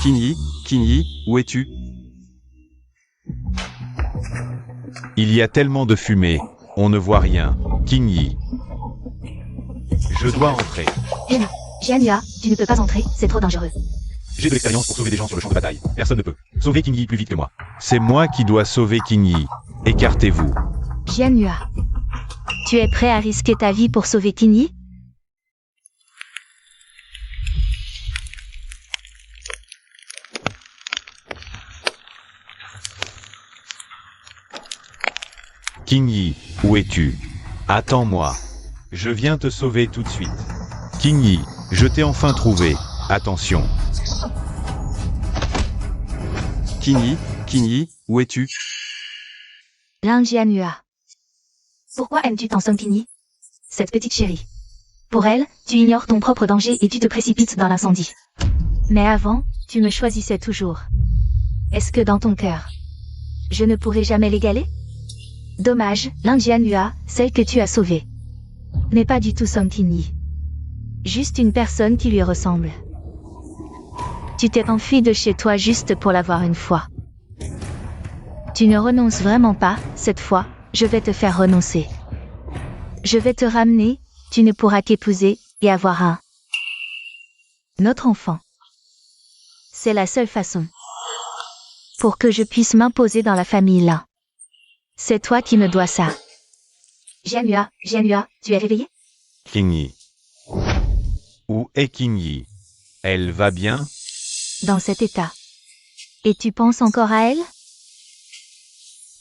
Kinyi, où es-tu? Il y a tellement de fumée, on ne voit rien. Kinyi. Je dois entrer. Jianhua, tu ne peux pas entrer, c'est trop dangereux. J'ai de l'expérience pour sauver des gens sur le champ de bataille. Personne ne peut. Sauver Kinyi plus vite que moi. C'est moi qui dois sauver Kinyi. Écartez-vous. Jianhua, tu es prêt à risquer ta vie pour sauver Kinyi? King Yi, où es-tu? Attends-moi. Je viens te sauver tout de suite. King Yi, je t'ai enfin trouvé. Attention. King Yi, où es-tu? Lin Jianhua. Pourquoi aimes-tu tant Song Qingyi? Cette petite chérie. Pour elle, tu ignores ton propre danger et tu te précipites dans l'incendie. Mais avant, tu me choisissais toujours. Est-ce que dans ton cœur, je ne pourrai jamais l'égaler? Dommage, Lin Jianhua, celle que tu as sauvée, n'est pas du tout Song Qingyi. Juste une personne qui lui ressemble. Tu t'es enfui de chez toi juste pour la voir une fois. Tu ne renonces vraiment pas, cette fois, je vais te faire renoncer. Je vais te ramener, tu ne pourras qu'épouser, et avoir notre enfant. C'est la seule façon pour que je puisse m'imposer dans la famille là. C'est toi qui me dois ça. Jianhua, tu es réveillé? King Yi. Où est King Yi? Elle va bien? Dans cet état. Et tu penses encore à elle?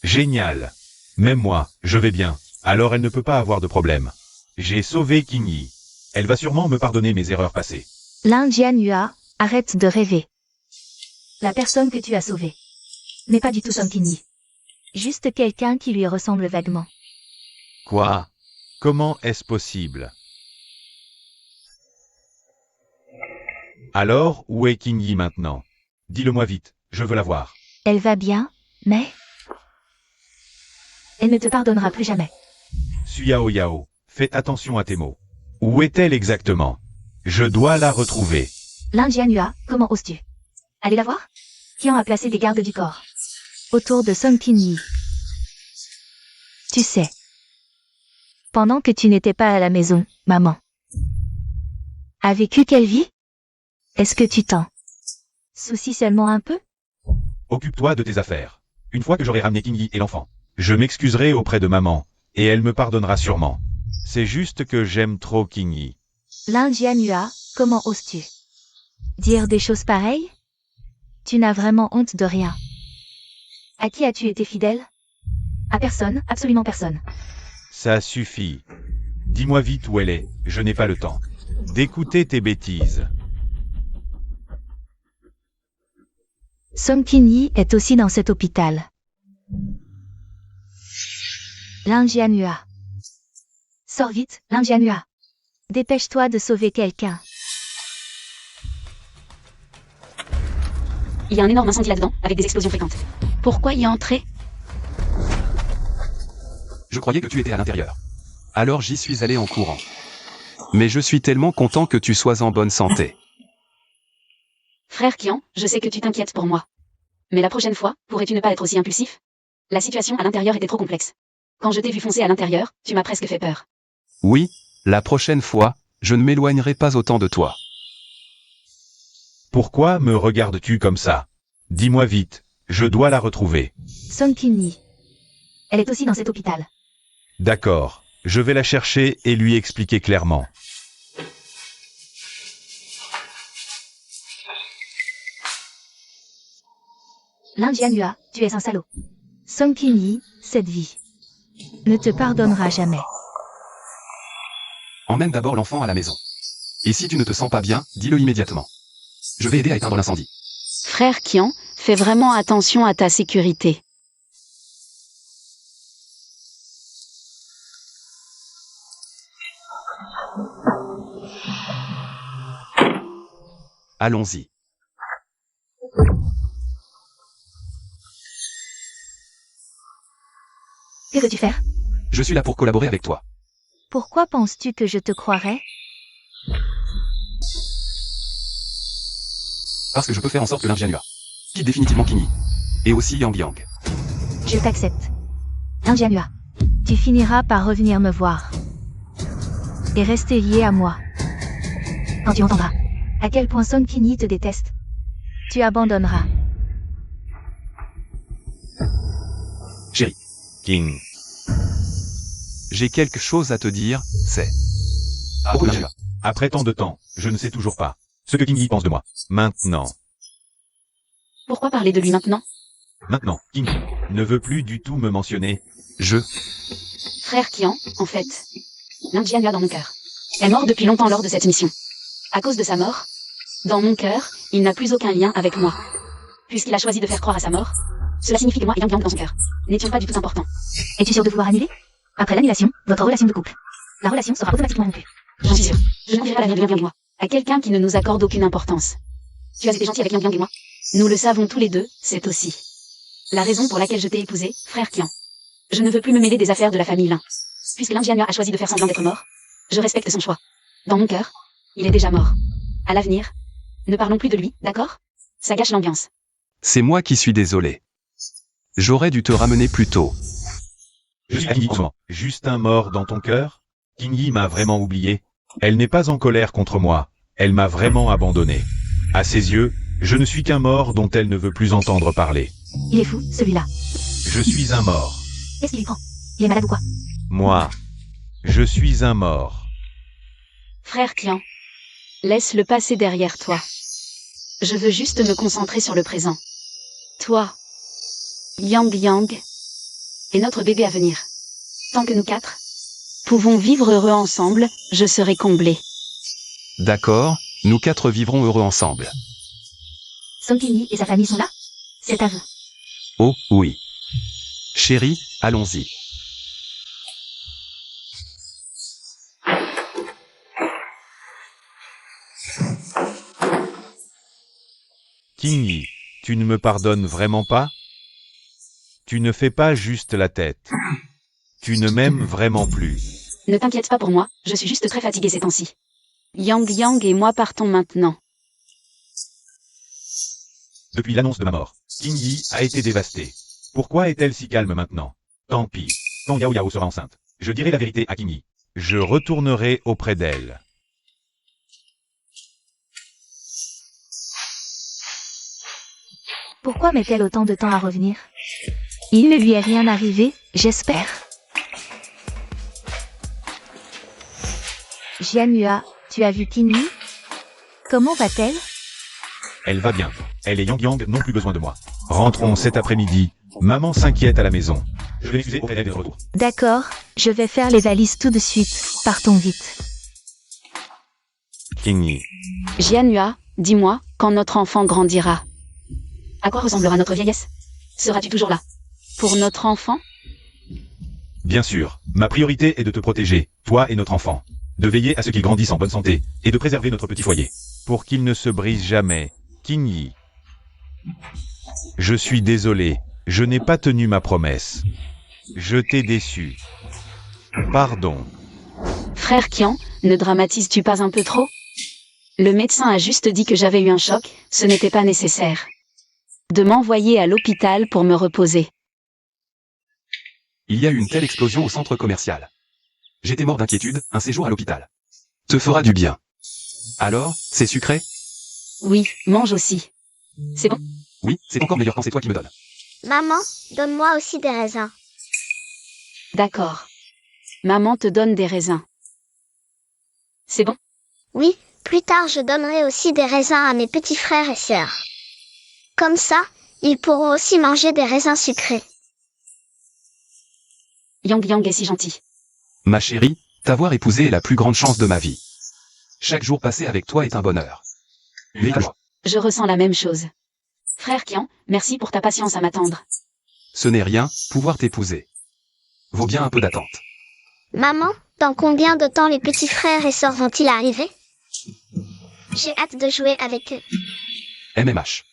Génial. Même moi, je vais bien. Alors elle ne peut pas avoir de problème. J'ai sauvé King Yi. Elle va sûrement me pardonner mes erreurs passées. Lin Jianhua, arrête de rêver. La personne que tu as sauvée n'est pas du tout Song Qingyi. Juste quelqu'un qui lui ressemble vaguement. Quoi? Comment est-ce possible? Alors, où est King Yi maintenant? Dis-le-moi vite, je veux la voir. Elle va bien, mais elle ne te pardonnera plus jamais. Suyao Yao, fais attention à tes mots. Où est-elle exactement? Je dois la retrouver. Lin Jianhua, comment oses-tu aller la voir? Qian a placé des gardes du corps autour de Song Qingyi. Tu sais, pendant que tu n'étais pas à la maison, maman a vécu quelle vie? Est-ce que tu t'en soucies seulement un peu? Occupe-toi de tes affaires. Une fois que j'aurai ramené King Yi et l'enfant, je m'excuserai auprès de maman, et elle me pardonnera sûrement. C'est juste que j'aime trop King Yi. Lin Jianhua, comment oses-tu dire des choses pareilles? Tu n'as vraiment honte de rien. À qui as-tu été fidèle? À personne, absolument personne. Ça suffit. Dis-moi vite où elle est, je n'ai pas le temps d'écouter tes bêtises. Song Qingyi est aussi dans cet hôpital. Lin Jianhua. Sors vite, Lin Jianhua. Dépêche-toi de sauver quelqu'un. Il y a un énorme incendie là-dedans, avec des explosions fréquentes. Pourquoi y entrer? Je croyais que tu étais à l'intérieur. Alors j'y suis allé en courant. Mais je suis tellement content que tu sois en bonne santé. Frère Qian, je sais que tu t'inquiètes pour moi. Mais la prochaine fois, pourrais-tu ne pas être aussi impulsif? La situation à l'intérieur était trop complexe. Quand je t'ai vu foncer à l'intérieur, tu m'as presque fait peur. Oui, la prochaine fois, je ne m'éloignerai pas autant de toi. Pourquoi me regardes-tu comme ça? Dis-moi vite, je dois la retrouver. Song Qingyi. Elle est aussi dans cet hôpital. D'accord, je vais la chercher et lui expliquer clairement. Lin Jianhua, tu es un salaud. Song Qingyi, cette vie ne te pardonnera jamais. Emmène d'abord l'enfant à la maison. Et si tu ne te sens pas bien, dis-le immédiatement. Je vais aider à éteindre l'incendie. Frère Qian, fais vraiment attention à ta sécurité. Allons-y. Que veux-tu faire? Je suis là pour collaborer avec toi. Pourquoi penses-tu que je te croirais? Parce que je peux faire en sorte que Lin Jianhua quitte définitivement King Yi. Et aussi Yang Yang. Je t'accepte. Lin Jianhua, tu finiras par revenir me voir. Et rester lié à moi. Quand tu entendras à quel point Song Qingyi te déteste, tu abandonneras. Chérie, King. j'ai quelque chose à te dire, c'est... À propos de Lin Jianhua. Après tant de temps, je ne sais toujours pas ce que King Yi pense de moi. Maintenant. Pourquoi parler de lui maintenant? Maintenant, King Yi ne veut plus du tout me mentionner, Frère Qian, en fait. L'un Jianhua dans mon cœur. Est mort depuis longtemps lors de cette mission. À cause de sa mort, dans mon cœur, il n'a plus aucun lien avec moi. Puisqu'il a choisi de faire croire à sa mort, cela signifie que moi et Yang Yang dans son cœur n'étions pas du tout importants. Es-tu sûr de vouloir annuler? Après l'annulation, votre relation de couple. La relation sera automatiquement rompue. J'en suis sûre. Je n'en dirai pas l'avenir de Yang Yang et moi à quelqu'un qui ne nous accorde aucune importance. Tu as été gentil avec Yang Yang et moi. Nous le savons tous les deux, c'est aussi la raison pour laquelle je t'ai épousé, frère Qian. Je ne veux plus me mêler des affaires de la famille Lin. Puisque l'un Jianhua a choisi de faire semblant d'être mort, je respecte son choix. Dans mon cœur, il est déjà mort. À l'avenir, ne parlons plus de lui, d'accord? Ça gâche l'ambiance. C'est moi qui suis désolé. J'aurais dû te ramener plus tôt. Je suis Qingyi en ce moment. Juste un mort dans ton cœur? Qingyi m'a vraiment oublié. Elle n'est pas en colère contre moi. Elle m'a vraiment abandonné. À ses yeux, je ne suis qu'un mort dont elle ne veut plus entendre parler. Il est fou, celui-là. Je suis un mort. Qu'est-ce qui lui prend? Il est malade ou quoi? Moi, je suis un mort. Frère Qian, laisse le passé derrière toi. Je veux juste me concentrer sur le présent. Toi, Yang Yang, et notre bébé à venir. Tant que nous quatre pouvons vivre heureux ensemble, je serai comblé. D'accord, nous quatre vivrons heureux ensemble. Song Qingyi et sa famille sont là? C'est à vous. Oh, oui. Chérie, allons-y. Qingyi, tu ne me pardonnes vraiment pas? Tu ne fais pas juste la tête. Tu ne m'aimes vraiment plus. Ne t'inquiète pas pour moi, je suis juste très fatiguée ces temps-ci. Yang Yang et moi partons maintenant. Depuis l'annonce de ma mort, Qingyi a été dévastée. Pourquoi est-elle si calme maintenant? Tant pis. Quand Yao Yao sera enceinte, je dirai la vérité à Qingyi. Je retournerai auprès d'elle. Pourquoi met-elle autant de temps à revenir? Il ne lui est rien arrivé, j'espère. Jianhua, tu as vu Qingyi? Comment va-t-elle? Elle va bien. Elle et Yang Yang n'ont plus besoin de moi. Rentrons cet après-midi. Maman s'inquiète à la maison. Je vais m'excuser auprès d'elle de retour. D'accord, je vais faire les valises tout de suite. Partons vite. Qingyi. Jianhua, dis-moi, quand notre enfant grandira, à quoi ressemblera notre vieillesse? Seras-tu toujours là pour notre enfant? Bien sûr, ma priorité est de te protéger, toi et notre enfant. De veiller à ce qu'il grandisse en bonne santé, et de préserver notre petit foyer. Pour qu'il ne se brise jamais. Qingyi. Je suis désolé, je n'ai pas tenu ma promesse. Je t'ai déçu. Pardon. Frère Qian, ne dramatises-tu pas un peu trop? Le médecin a juste dit que j'avais eu un choc, ce n'était pas nécessaire de m'envoyer à l'hôpital pour me reposer. Il y a eu une telle explosion au centre commercial. J'étais mort d'inquiétude, un séjour à l'hôpital. Te fera du bien. Alors, c'est sucré? Oui, mange aussi. C'est bon? Oui, c'est encore meilleur quand c'est toi qui me donnes. Maman, donne-moi aussi des raisins. D'accord. Maman te donne des raisins. C'est bon? Oui, plus tard je donnerai aussi des raisins à mes petits frères et sœurs. Comme ça, ils pourront aussi manger des raisins sucrés. Yang Yang est si gentil. Ma chérie, t'avoir épousé est la plus grande chance de ma vie. Chaque jour passé avec toi est un bonheur. Mais Je ressens la même chose. Frère Qian, merci pour ta patience à m'attendre. ce n'est rien, pouvoir t'épouser. Vaut bien un peu d'attente. Maman, dans combien de temps les petits frères et sœurs vont-ils arriver? J'ai hâte de jouer avec eux. MMH.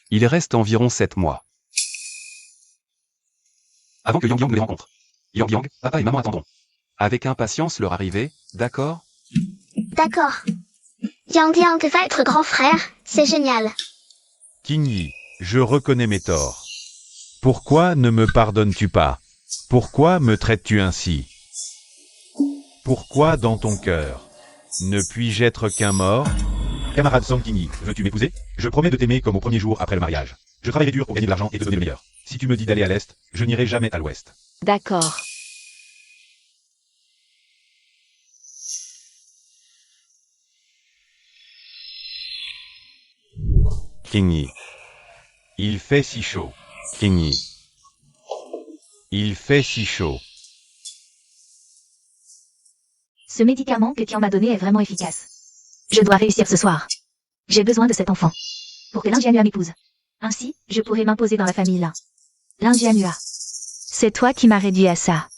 Il reste environ 7 mois. Avant que Yang Yang les rencontre. Yang Yang, papa et maman attendront. Avec impatience leur arrivée, d'accord? D'accord. Yang Yang va être grand frère, c'est génial. Qingyi, je reconnais mes torts. Pourquoi ne me pardonnes-tu pas? Pourquoi me traites-tu ainsi? Pourquoi dans ton cœur? Ne puis-je être qu'un mort? Camarade Song Qingyi, veux-tu m'épouser? Je promets de t'aimer comme au premier jour après le mariage. Je travaillerai dur pour gagner de l'argent et te donner le meilleur. Si tu me dis d'aller à l'est, je n'irai jamais à l'ouest. D'accord. Qingyi. Il fait si chaud. Qingyi. Il fait si chaud. Ce médicament que Kian m'a donné est vraiment efficace. Je dois réussir ce soir. J'ai besoin de cet enfant. Pour que Linjianhua m'épouse. Ainsi, je pourrai m'imposer dans la famille Lin. Linjianhua. C'est toi qui m'as réduit à ça.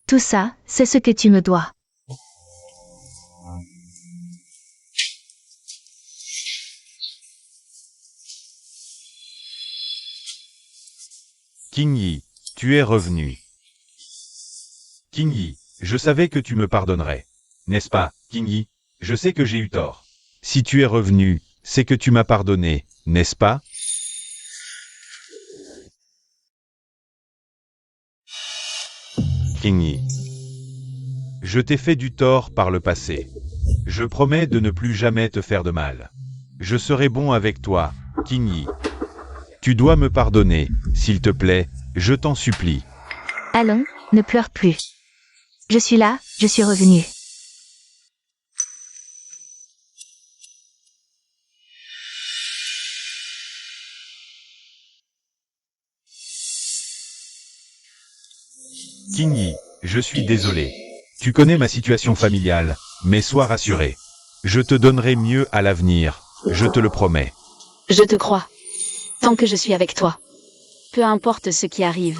Tout ça, c'est ce que tu me dois. Qingyi, tu es revenu. Qingyi, je savais que tu me pardonnerais. N'est-ce pas, Qingyi? Je sais que j'ai eu tort. Si tu es revenu, c'est que tu m'as pardonné, n'est-ce pas? Qingyi. Je t'ai fait du tort par le passé. Je promets de ne plus jamais te faire de mal. Je serai bon avec toi, Qingyi. Tu dois me pardonner, s'il te plaît, je t'en supplie. Allons, ne pleure plus. Je suis là, je suis revenu. Qingyi, je suis désolé. Tu connais ma situation familiale, mais sois rassuré. Je te donnerai mieux à l'avenir, je te le promets. Je te crois. Tant que je suis avec toi. Peu importe ce qui arrive.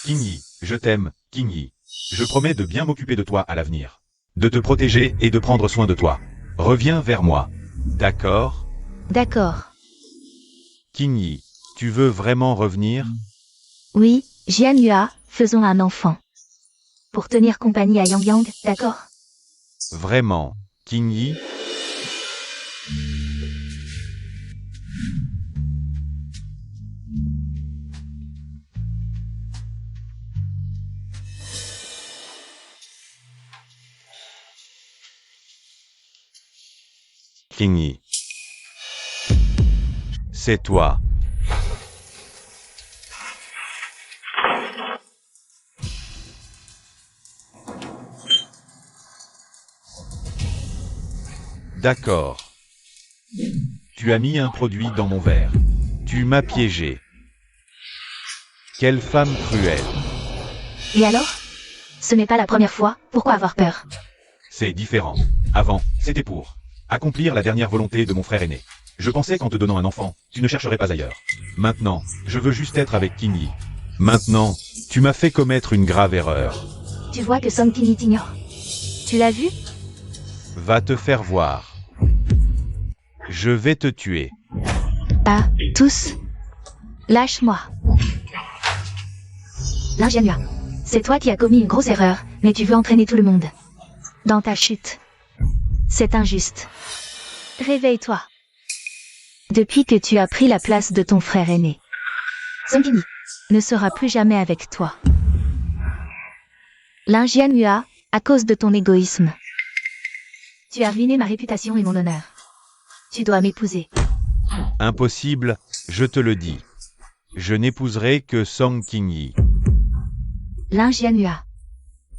Qingyi, je t'aime, Qingyi. Je promets de bien m'occuper de toi à l'avenir. De te protéger et de prendre soin de toi. Reviens vers moi. D'accord? D'accord. Qingyi, tu veux vraiment revenir? Oui, Jianhua, faisons un enfant. Pour tenir compagnie à Yang Yang, d'accord? Vraiment, Qingyi? Qingyi. C'est toi. D'accord. Tu as mis un produit dans mon verre. Tu m'as piégé. Quelle femme cruelle. Et alors? Ce n'est pas la première fois, pourquoi avoir peur? C'est différent. Avant, c'était pour accomplir la dernière volonté de mon frère aîné. Je pensais qu'en te donnant un enfant, tu ne chercherais pas ailleurs. Maintenant, je veux juste être avec Qingyi. Maintenant, tu m'as fait commettre une grave erreur. Tu vois que Song Qingyi t'ignore. Tu l'as vu? Va te faire voir. Je vais te tuer. Ah, tous. Lâche-moi. Linjianhua, c'est toi qui as commis une grosse erreur, mais tu veux entraîner tout le monde dans ta chute. C'est injuste. Réveille-toi. Depuis que tu as pris la place de ton frère aîné, Song Qingyi ne sera plus jamais avec toi. Linjianhua, à cause de ton égoïsme, tu as ruiné ma réputation et mon honneur. Tu dois m'épouser. Impossible, je te le dis. Je n'épouserai que Song Qingyi. Linjianhua.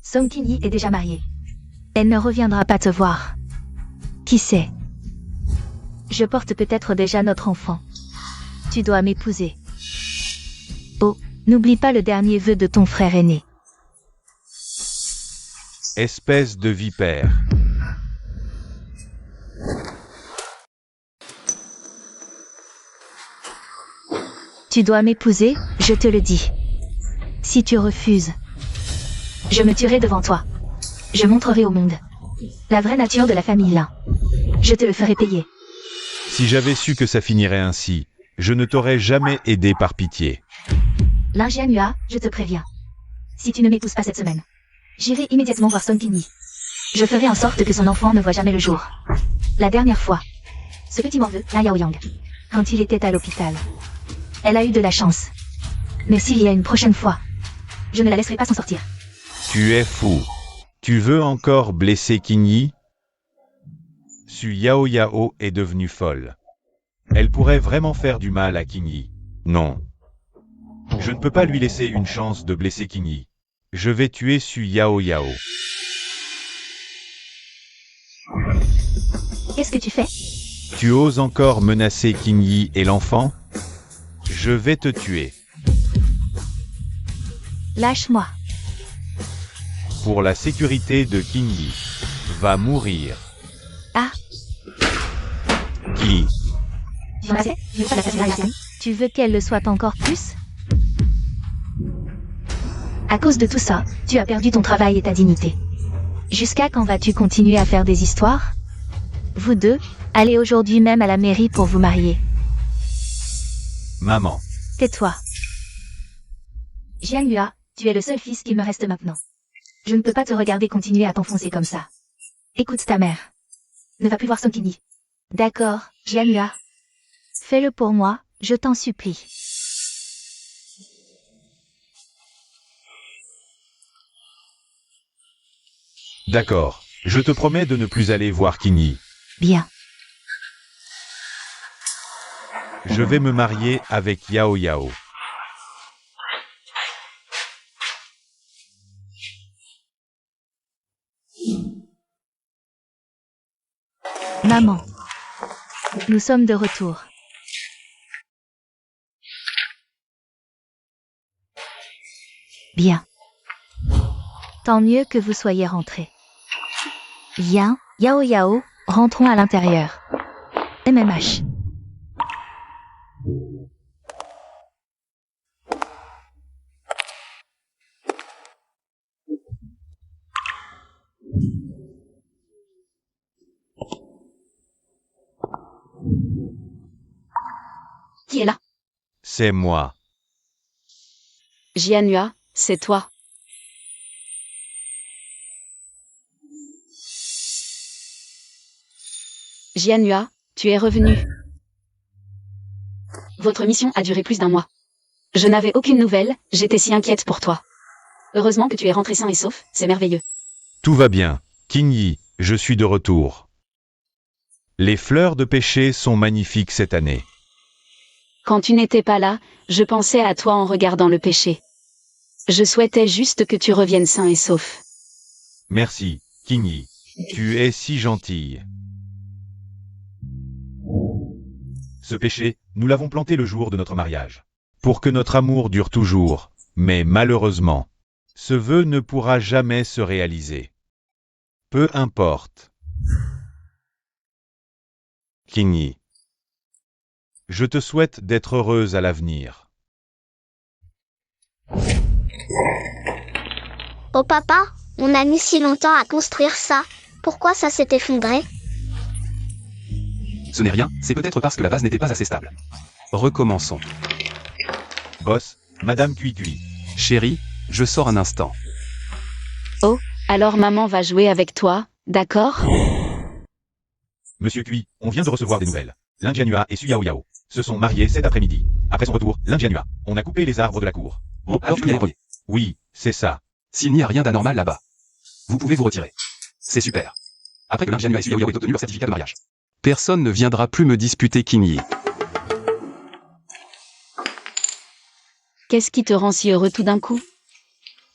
Song Qingyi est déjà mariée. Elle ne reviendra pas te voir. Qui sait? Je porte peut-être déjà notre enfant. Tu dois m'épouser. Oh, n'oublie pas le dernier vœu de ton frère aîné. Espèce de vipère. Tu dois m'épouser, je te le dis. Si tu refuses, je me tuerai devant toi. Je montrerai au monde la vraie nature de la famille Lin. Je te le ferai payer. Si j'avais su que ça finirait ainsi, je ne t'aurais jamais aidé par pitié. Linjianhua, je te préviens. Si tu ne m'épouses pas cette semaine, j'irai immédiatement voir Song Qingyi. Je ferai en sorte que son enfant ne voit jamais le jour. La dernière fois, ce petit morveux, Lin Yaoyang, quand il était à l'hôpital, elle a eu de la chance. Mais s'il y a une prochaine fois, je ne la laisserai pas s'en sortir. Tu es fou. Tu veux encore blesser Qingyi? Su Yao Yao est devenue folle. Elle pourrait vraiment faire du mal à Qingyi. Non. Je ne peux pas lui laisser une chance de blesser Qingyi. Je vais tuer Su Yao Yao. Qu'est-ce que tu fais? Tu oses encore menacer King Yi et l'enfant? Je vais te tuer. Lâche-moi. Pour la sécurité de King Yi. Va mourir. Ah. Qui? Tu veux qu'elle le soit encore plus? À cause de tout ça, tu as perdu ton travail et ta dignité. Jusqu'à quand vas-tu continuer à faire des histoires? Vous deux, allez aujourd'hui même à la mairie pour vous marier. Maman. Tais-toi. Jianhua, tu es le seul fils qu'il me reste maintenant. Je ne peux pas te regarder continuer à t'enfoncer comme ça. Écoute ta mère. Ne va plus voir Song King-yi. D'accord, Jianhua. Fais-le pour moi, je t'en supplie. D'accord. Je te promets de ne plus aller voir King Yi. Bien. Je vais me marier avec Yao Yao. Maman. Nous sommes de retour. Bien. Tant mieux que vous soyez rentrés. Bien, Yao Yao, rentrons à l'intérieur. MMH. Qui est là? C'est moi. Jianhua, c'est toi. Jianhua, tu es revenu. Votre mission a duré plus d'un mois. Je n'avais aucune nouvelle, j'étais si inquiète pour toi. Heureusement que tu es rentré sain et sauf, c'est merveilleux. Tout va bien. King Yi, je suis de retour. Les fleurs de pêcher sont magnifiques cette année. Quand tu n'étais pas là, je pensais à toi en regardant le pêcher. Je souhaitais juste que tu reviennes sain et sauf. Merci, King Yi. Tu es si gentille. Ce péché, nous l'avons planté le jour de notre mariage. Pour que notre amour dure toujours, mais malheureusement, ce vœu ne pourra jamais se réaliser. Peu importe. King Yi. Je te souhaite d'être heureuse à l'avenir. Oh papa, on a mis si longtemps à construire ça. Pourquoi ça s'est effondré? Ce n'est rien, c'est peut-être parce que la base n'était pas assez stable. Recommençons. Boss, Madame Cui-Cui. Chérie, je sors un instant. Alors maman va jouer avec toi, d'accord? Monsieur Cui, on vient de recevoir des nouvelles. Lin Jianhua et Su Yao Yao se sont mariés cet après-midi. Après son retour, Lin Jianhua, on a coupé les arbres de la cour. Bon, alors tu es envoyé. Oui, c'est ça. S'il n'y a rien d'anormal là-bas, vous pouvez vous retirer. C'est super. Après que Lin Jianhua et Su Yao Yao aient obtenu leur certificat de mariage. Personne ne viendra plus me disputer King Yi. Qu'est-ce qui te rend si heureux tout d'un coup?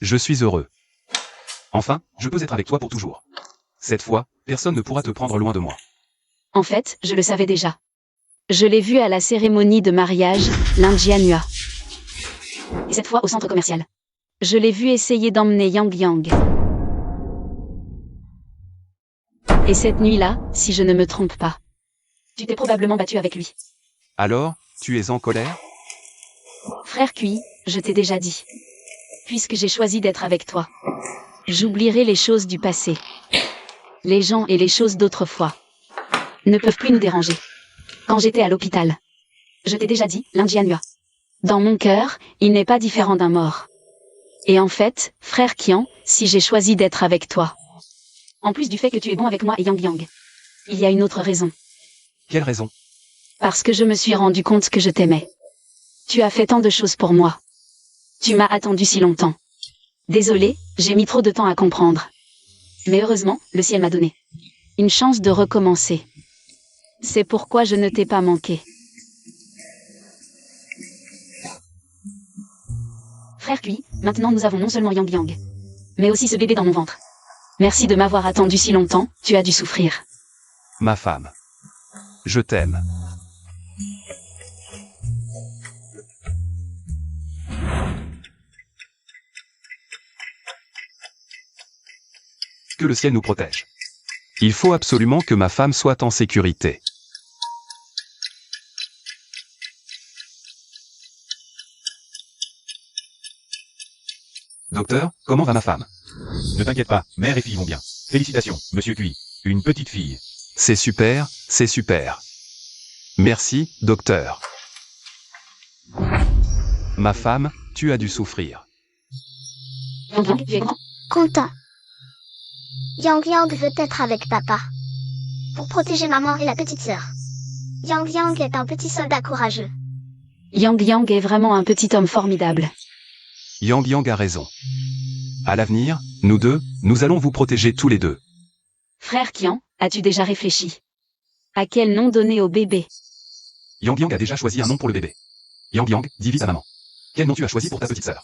Je suis heureux. Enfin, je peux être avec toi pour toujours. Cette fois, personne ne pourra te prendre loin de moi. En fait, je le savais déjà. Je l'ai vu à la cérémonie de mariage, Lin Jianhua. Et cette fois au centre commercial. Je l'ai vu essayer d'emmener Yang Yang. Et cette nuit-là, si je ne me trompe pas, tu t'es probablement battu avec lui. Alors, tu es en colère? Frère Cui, je t'ai déjà dit. Puisque j'ai choisi d'être avec toi, j'oublierai les choses du passé. Les gens et les choses d'autrefois ne peuvent plus nous déranger. Quand j'étais à l'hôpital, je t'ai déjà dit, Lin Jianhua. Dans mon cœur, il n'est pas différent d'un mort. Et en fait, frère Qian, si j'ai choisi d'être avec toi, en plus du fait que tu es bon avec moi et Yang Yang, il y a une autre raison. Quelle raison? Parce que je me suis rendu compte que je t'aimais. Tu as fait tant de choses pour moi. Tu m'as attendu si longtemps. Désolée, j'ai mis trop de temps à comprendre. Mais heureusement, le ciel m'a donné une chance de recommencer. C'est pourquoi je ne t'ai pas manqué. Frère Cui, maintenant nous avons non seulement Yang Yang, mais aussi ce bébé dans mon ventre. Merci de m'avoir attendu si longtemps, tu as dû souffrir. Ma femme. Je t'aime. Que le ciel nous protège. Il faut absolument que ma femme soit en sécurité. Docteur, comment va ma femme? Ne t'inquiète pas, mère et fille vont bien. Félicitations, monsieur Cui. Une petite fille. C'est super, c'est super. Merci, docteur. Ma femme, tu as dû souffrir. Yang Yang, tu es grand. Content. Yang Yang veut être avec papa. Pour protéger maman et la petite sœur. Yang Yang est un petit soldat courageux. Yang Yang est vraiment un petit homme formidable. Yang Yang a raison. À l'avenir, nous deux, nous allons vous protéger tous les deux. Frère Qian, as-tu déjà réfléchi? À quel nom donner au bébé? Yang Yang a déjà choisi un nom pour le bébé. Yang Yang, dis vite à maman. Quel nom tu as choisi pour ta petite sœur?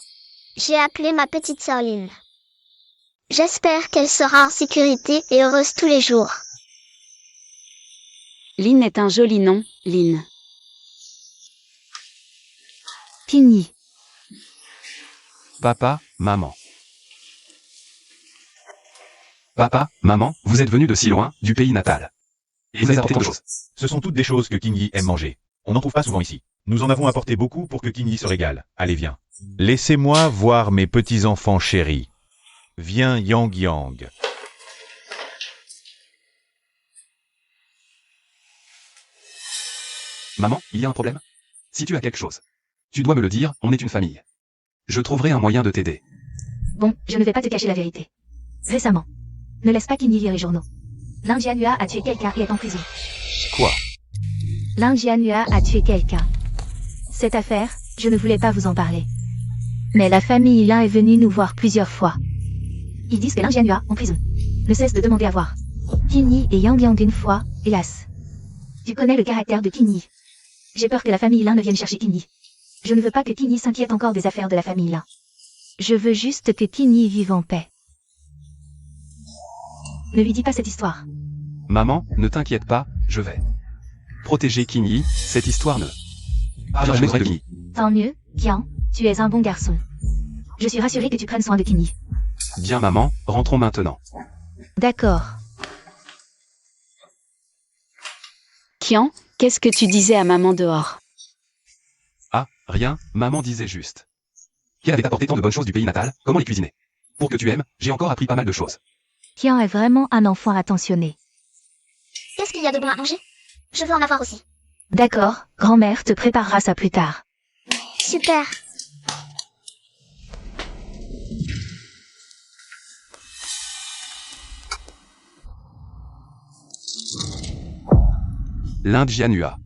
J'ai appelé ma petite sœur Lynn. J'espère qu'elle sera en sécurité et heureuse tous les jours. Lin est un joli nom, Lin. Tigny. Papa, maman. Papa, maman, vous êtes venus de si loin, du pays natal. Et vous avez apporté tant de choses. Ce sont toutes des choses que Kinyi aime manger. On n'en trouve pas souvent ici. Nous en avons apporté beaucoup pour que Kinyi se régale. Allez, viens. Laissez-moi voir mes petits-enfants chéris. Viens, Yang Yang. Maman, il y a un problème? Si tu as quelque chose, tu dois me le dire, on est une famille. Je trouverai un moyen de t'aider. Bon, je ne vais pas te cacher la vérité. Récemment, ne laisse pas Tigny lire les journaux. Lin Jianhua a tué quelqu'un et est en prison. Quoi? Lin Jianhua a tué quelqu'un. Cette affaire, je ne voulais pas vous en parler. Mais la famille Lin est venue nous voir plusieurs fois. Ils disent que Lin Jianhua, en prison, ne cesse de demander à voir Tigny et Yang Yang une fois, hélas. Tu connais le caractère de Tigny. J'ai peur que la famille Lin ne vienne chercher Tigny. Je ne veux pas que Tigny s'inquiète encore des affaires de la famille Lin. Je veux juste que Tigny vive en paix. Ne lui dis pas cette histoire. Maman, ne t'inquiète pas, je vais protéger Kinyi, cette histoire ne... jamais de Kinyi. Tant mieux, Qian, tu es un bon garçon. Je suis rassurée que tu prennes soin de Tigny. Bien maman, rentrons maintenant. D'accord. Qian, qu'est-ce que tu disais à maman dehors? Ah, rien, maman disait juste. Qu'elle avait apporté tant de bonnes choses du pays natal, comment les cuisiner. Pour que tu aimes, j'ai encore appris pas mal de choses. Qian est vraiment un enfant attentionné. Qu'est-ce qu'il y a de bon à manger? Je veux en avoir aussi. D'accord, grand-mère te préparera ça plus tard. Super. L'Inde Jianhua.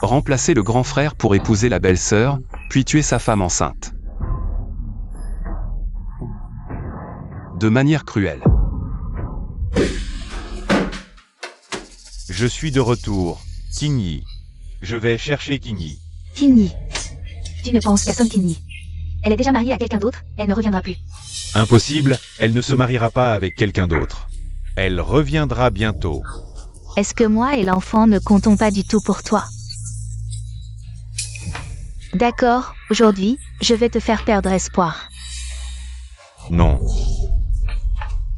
Remplacer le grand frère pour épouser la belle-sœur, puis tuer sa femme enceinte. De manière cruelle. Je suis de retour. Kinyi. Je vais chercher Kinyi. Tigny. Tu ne penses qu'à Song Tigny. Elle est déjà mariée à quelqu'un d'autre, elle ne reviendra plus. Impossible, elle ne se mariera pas avec quelqu'un d'autre. Elle reviendra bientôt. Est-ce que moi et l'enfant ne comptons pas du tout pour toi? D'accord, aujourd'hui, je vais te faire perdre espoir. Non.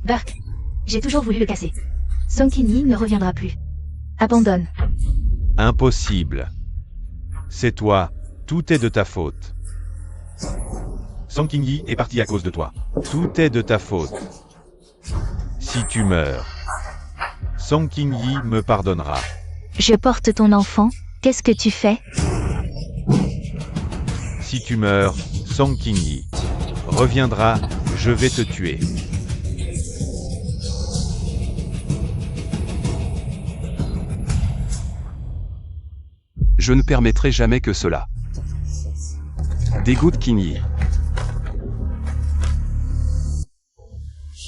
Burke, j'ai toujours voulu le casser. Song Tigny ne reviendra plus. Abandonne. Impossible. C'est toi. Tout est de ta faute. Song Kinyi est parti à cause de toi. Tout est de ta faute. Si tu meurs, Song Kinyi me pardonnera. Je porte ton enfant, qu'est-ce que tu fais? Si tu meurs, Song Kinyi reviendra, je vais te tuer. Je ne permettrai jamais que cela. Dégoûte Kinyi.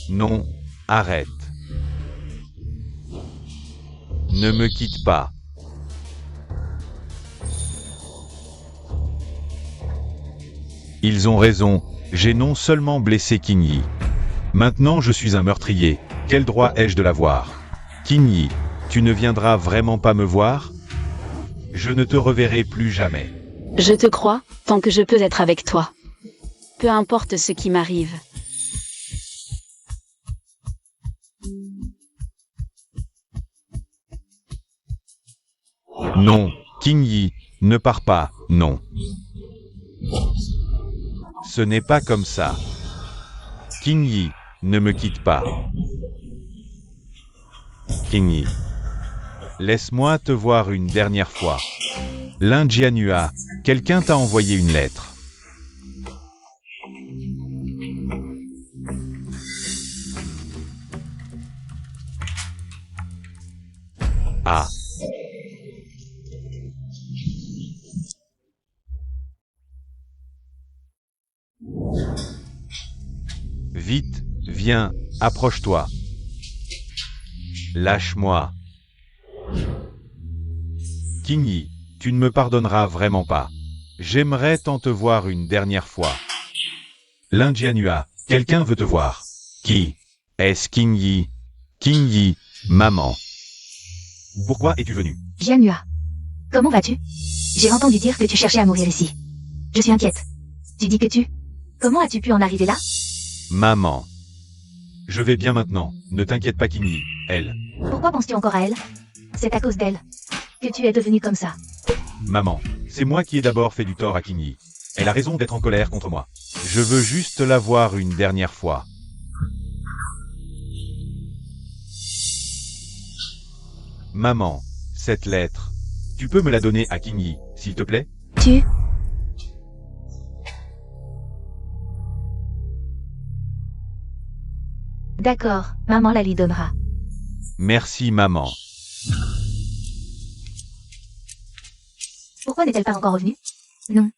Non, arrête. Ne me quitte pas. Ils ont raison, j'ai non seulement blessé Kinyi. Maintenant je suis un meurtrier, quel droit ai-je de la voir? Qingyi, tu ne viendras vraiment pas me voir? Je ne te reverrai plus jamais. Je te crois, tant que je peux être avec toi. Peu importe ce qui m'arrive. Non, Qingyi, ne pars pas, non. Ce n'est pas comme ça. Qingyi, ne me quitte pas. Qingyi, laisse-moi te voir une dernière fois. Lin Jianhua, quelqu'un t'a envoyé une lettre. Ah. Vite, viens, approche-toi. Lâche-moi. Qingyi, tu ne me pardonneras vraiment pas. J'aimerais tant te voir une dernière fois. Lin Jianhua, quelqu'un veut te voir. Qui? Est-ce Qingyi? Qingyi, maman. Pourquoi es-tu venu? Jianhua. Comment vas-tu? J'ai entendu dire que tu cherchais à mourir ici. Je suis inquiète. Tu dis que tu... Comment as-tu pu en arriver là? Maman. Je vais bien maintenant, ne t'inquiète pas Qingyi, elle. Pourquoi penses-tu encore à elle? C'est à cause d'elle que tu es devenu comme ça. Maman, c'est moi qui ai d'abord fait du tort à Qingyi. Elle a raison d'être en colère contre moi. Je veux juste la voir une dernière fois. Maman, cette lettre, tu peux me la donner à Qingyi, s'il te plaît? Tu... D'accord, maman la lui donnera. Merci maman. Pourquoi n'est-elle pas encore revenue? Non.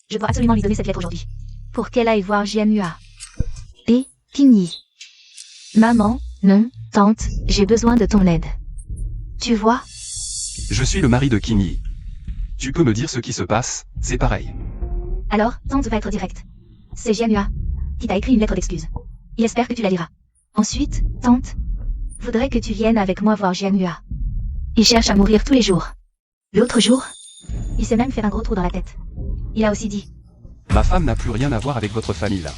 Je dois absolument lui donner cette lettre aujourd'hui. Pour qu'elle aille voir Jianhua. Et Qingyi. Maman, non, tante, j'ai besoin de ton aide. Tu vois? Je suis le mari de Qingyi. Tu peux me dire ce qui se passe, c'est pareil. Alors, tante va être directe. C'est Jianhua qui t'a écrit une lettre d'excuse. Il espère que tu la liras. Ensuite, tante, voudrais que tu viennes avec moi voir Jianhua. Il cherche à mourir tous les jours. L'autre jour, il s'est même fait un gros trou dans la tête. Il a aussi dit... Ma femme n'a plus rien à voir avec votre famille là.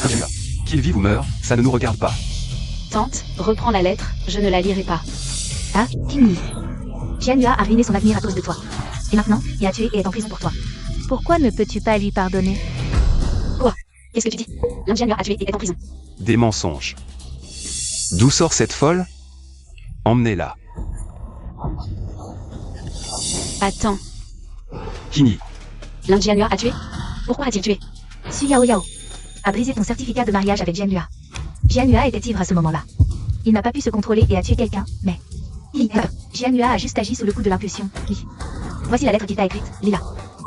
Jianhua, qu'il vive ou meure, ça ne nous regarde pas. Tante, reprends la lettre, je ne la lirai pas. Ah, Qingyi. Jianhua a ruiné son avenir à cause de toi. Et maintenant, il a tué et est en prison pour toi. Pourquoi ne peux-tu pas lui pardonner? Quoi? Qu'est-ce que tu dis? Lin Jianhua a tué et est en prison. Des mensonges. D'où sort cette folle? Emmenez-la. Attends, Qingyi, Lin Jianhua a tué? Pourquoi a-t-il tué? Su Yao Yao a brisé ton certificat de mariage avec Jianhua. Jianhua était ivre à ce moment-là. Il n'a pas pu se contrôler et a tué quelqu'un, mais... Jianhua a juste agi sous le coup de l'impulsion. Oui. Voici la lettre qu'il t'a écrite, Lila.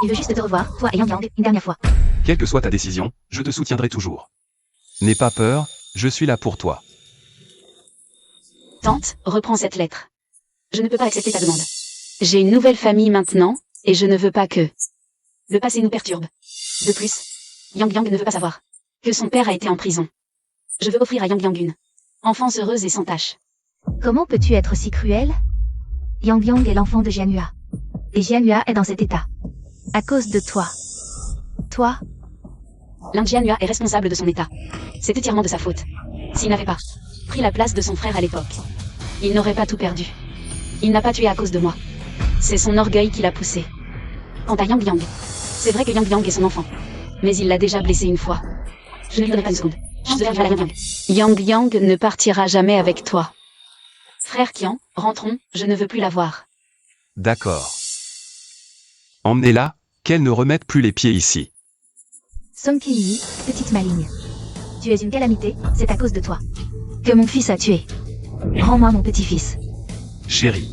Il veut juste te revoir, toi et Yang Yang, une dernière fois. quelle que soit ta décision, je te soutiendrai toujours. N'aie pas peur, je suis là pour toi. Tante, reprends cette lettre. Je ne peux pas accepter ta demande. J'ai une nouvelle famille maintenant, et je ne veux pas que... Le passé nous perturbe. De plus, Yang Yang ne veut pas savoir que son père a été en prison. Je veux offrir à Yang Yang une enfance heureuse et sans tache. Comment peux-tu être si cruel? Yang Yang est l'enfant de Jianhua. Et Jianhua est dans cet état. À cause de toi. Toi? Lin Jianhua est responsable de son état. C'est entièrement de sa faute. S'il n'avait pas pris la place de son frère à l'époque, il n'aurait pas tout perdu. Il n'a pas tué à cause de moi. C'est son orgueil qui l'a poussé. Quant à Yang Yang, c'est vrai que Yang Yang est son enfant. Mais il l'a déjà blessé une fois. Je ne lui donnerai pas une seconde. Je deviens à Yang Yang. Yang Yang ne partira jamais avec toi. Frère Qian, rentrons, je ne veux plus la voir. D'accord. Emmenez-la, qu'elle ne remette plus les pieds ici. Song Qingyi, petite maligne. Tu es une calamité, c'est à cause de toi. Que mon fils a tué. Rends-moi mon petit-fils. Chérie.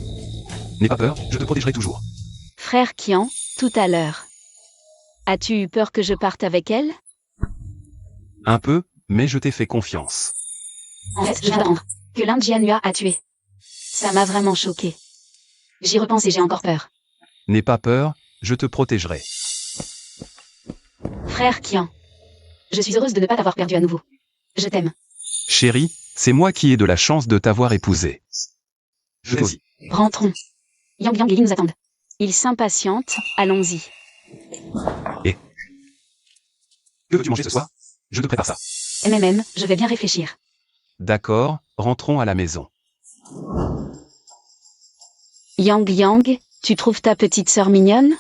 N'aie pas peur, je te protégerai toujours. Frère Qian, tout à l'heure. As-tu eu peur que je parte avec elle? Un peu, mais je t'ai fait confiance. En fait, je viens d'apprendre que Lin Jianhua a tué. Ça m'a vraiment choqué. J'y repense et j'ai encore peur. N'aie pas peur, je te protégerai. Frère Qian. Je suis heureuse de ne pas t'avoir perdu à nouveau. Je t'aime. Chérie, c'est moi qui ai de la chance de t'avoir épousé. Je t'aime. Rentrons. Yang Yang et Yin nous attendent. Ils s'impatientent, allons-y. Que veux-tu manger ce soir? Je te prépare ça. Je vais bien réfléchir. D'accord, rentrons à la maison. Yang Yang, tu trouves ta petite sœur mignonne?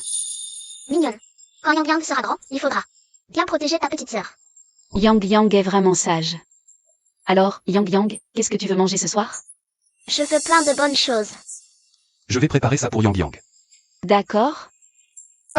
Mignonne. Quand Yang Yang sera grand, il faudra bien protéger ta petite sœur. Yang Yang est vraiment sage. Alors, Yang Yang, qu'est-ce que tu veux manger ce soir? Je veux plein de bonnes choses. Je vais préparer ça pour Yang Yang. D'accord,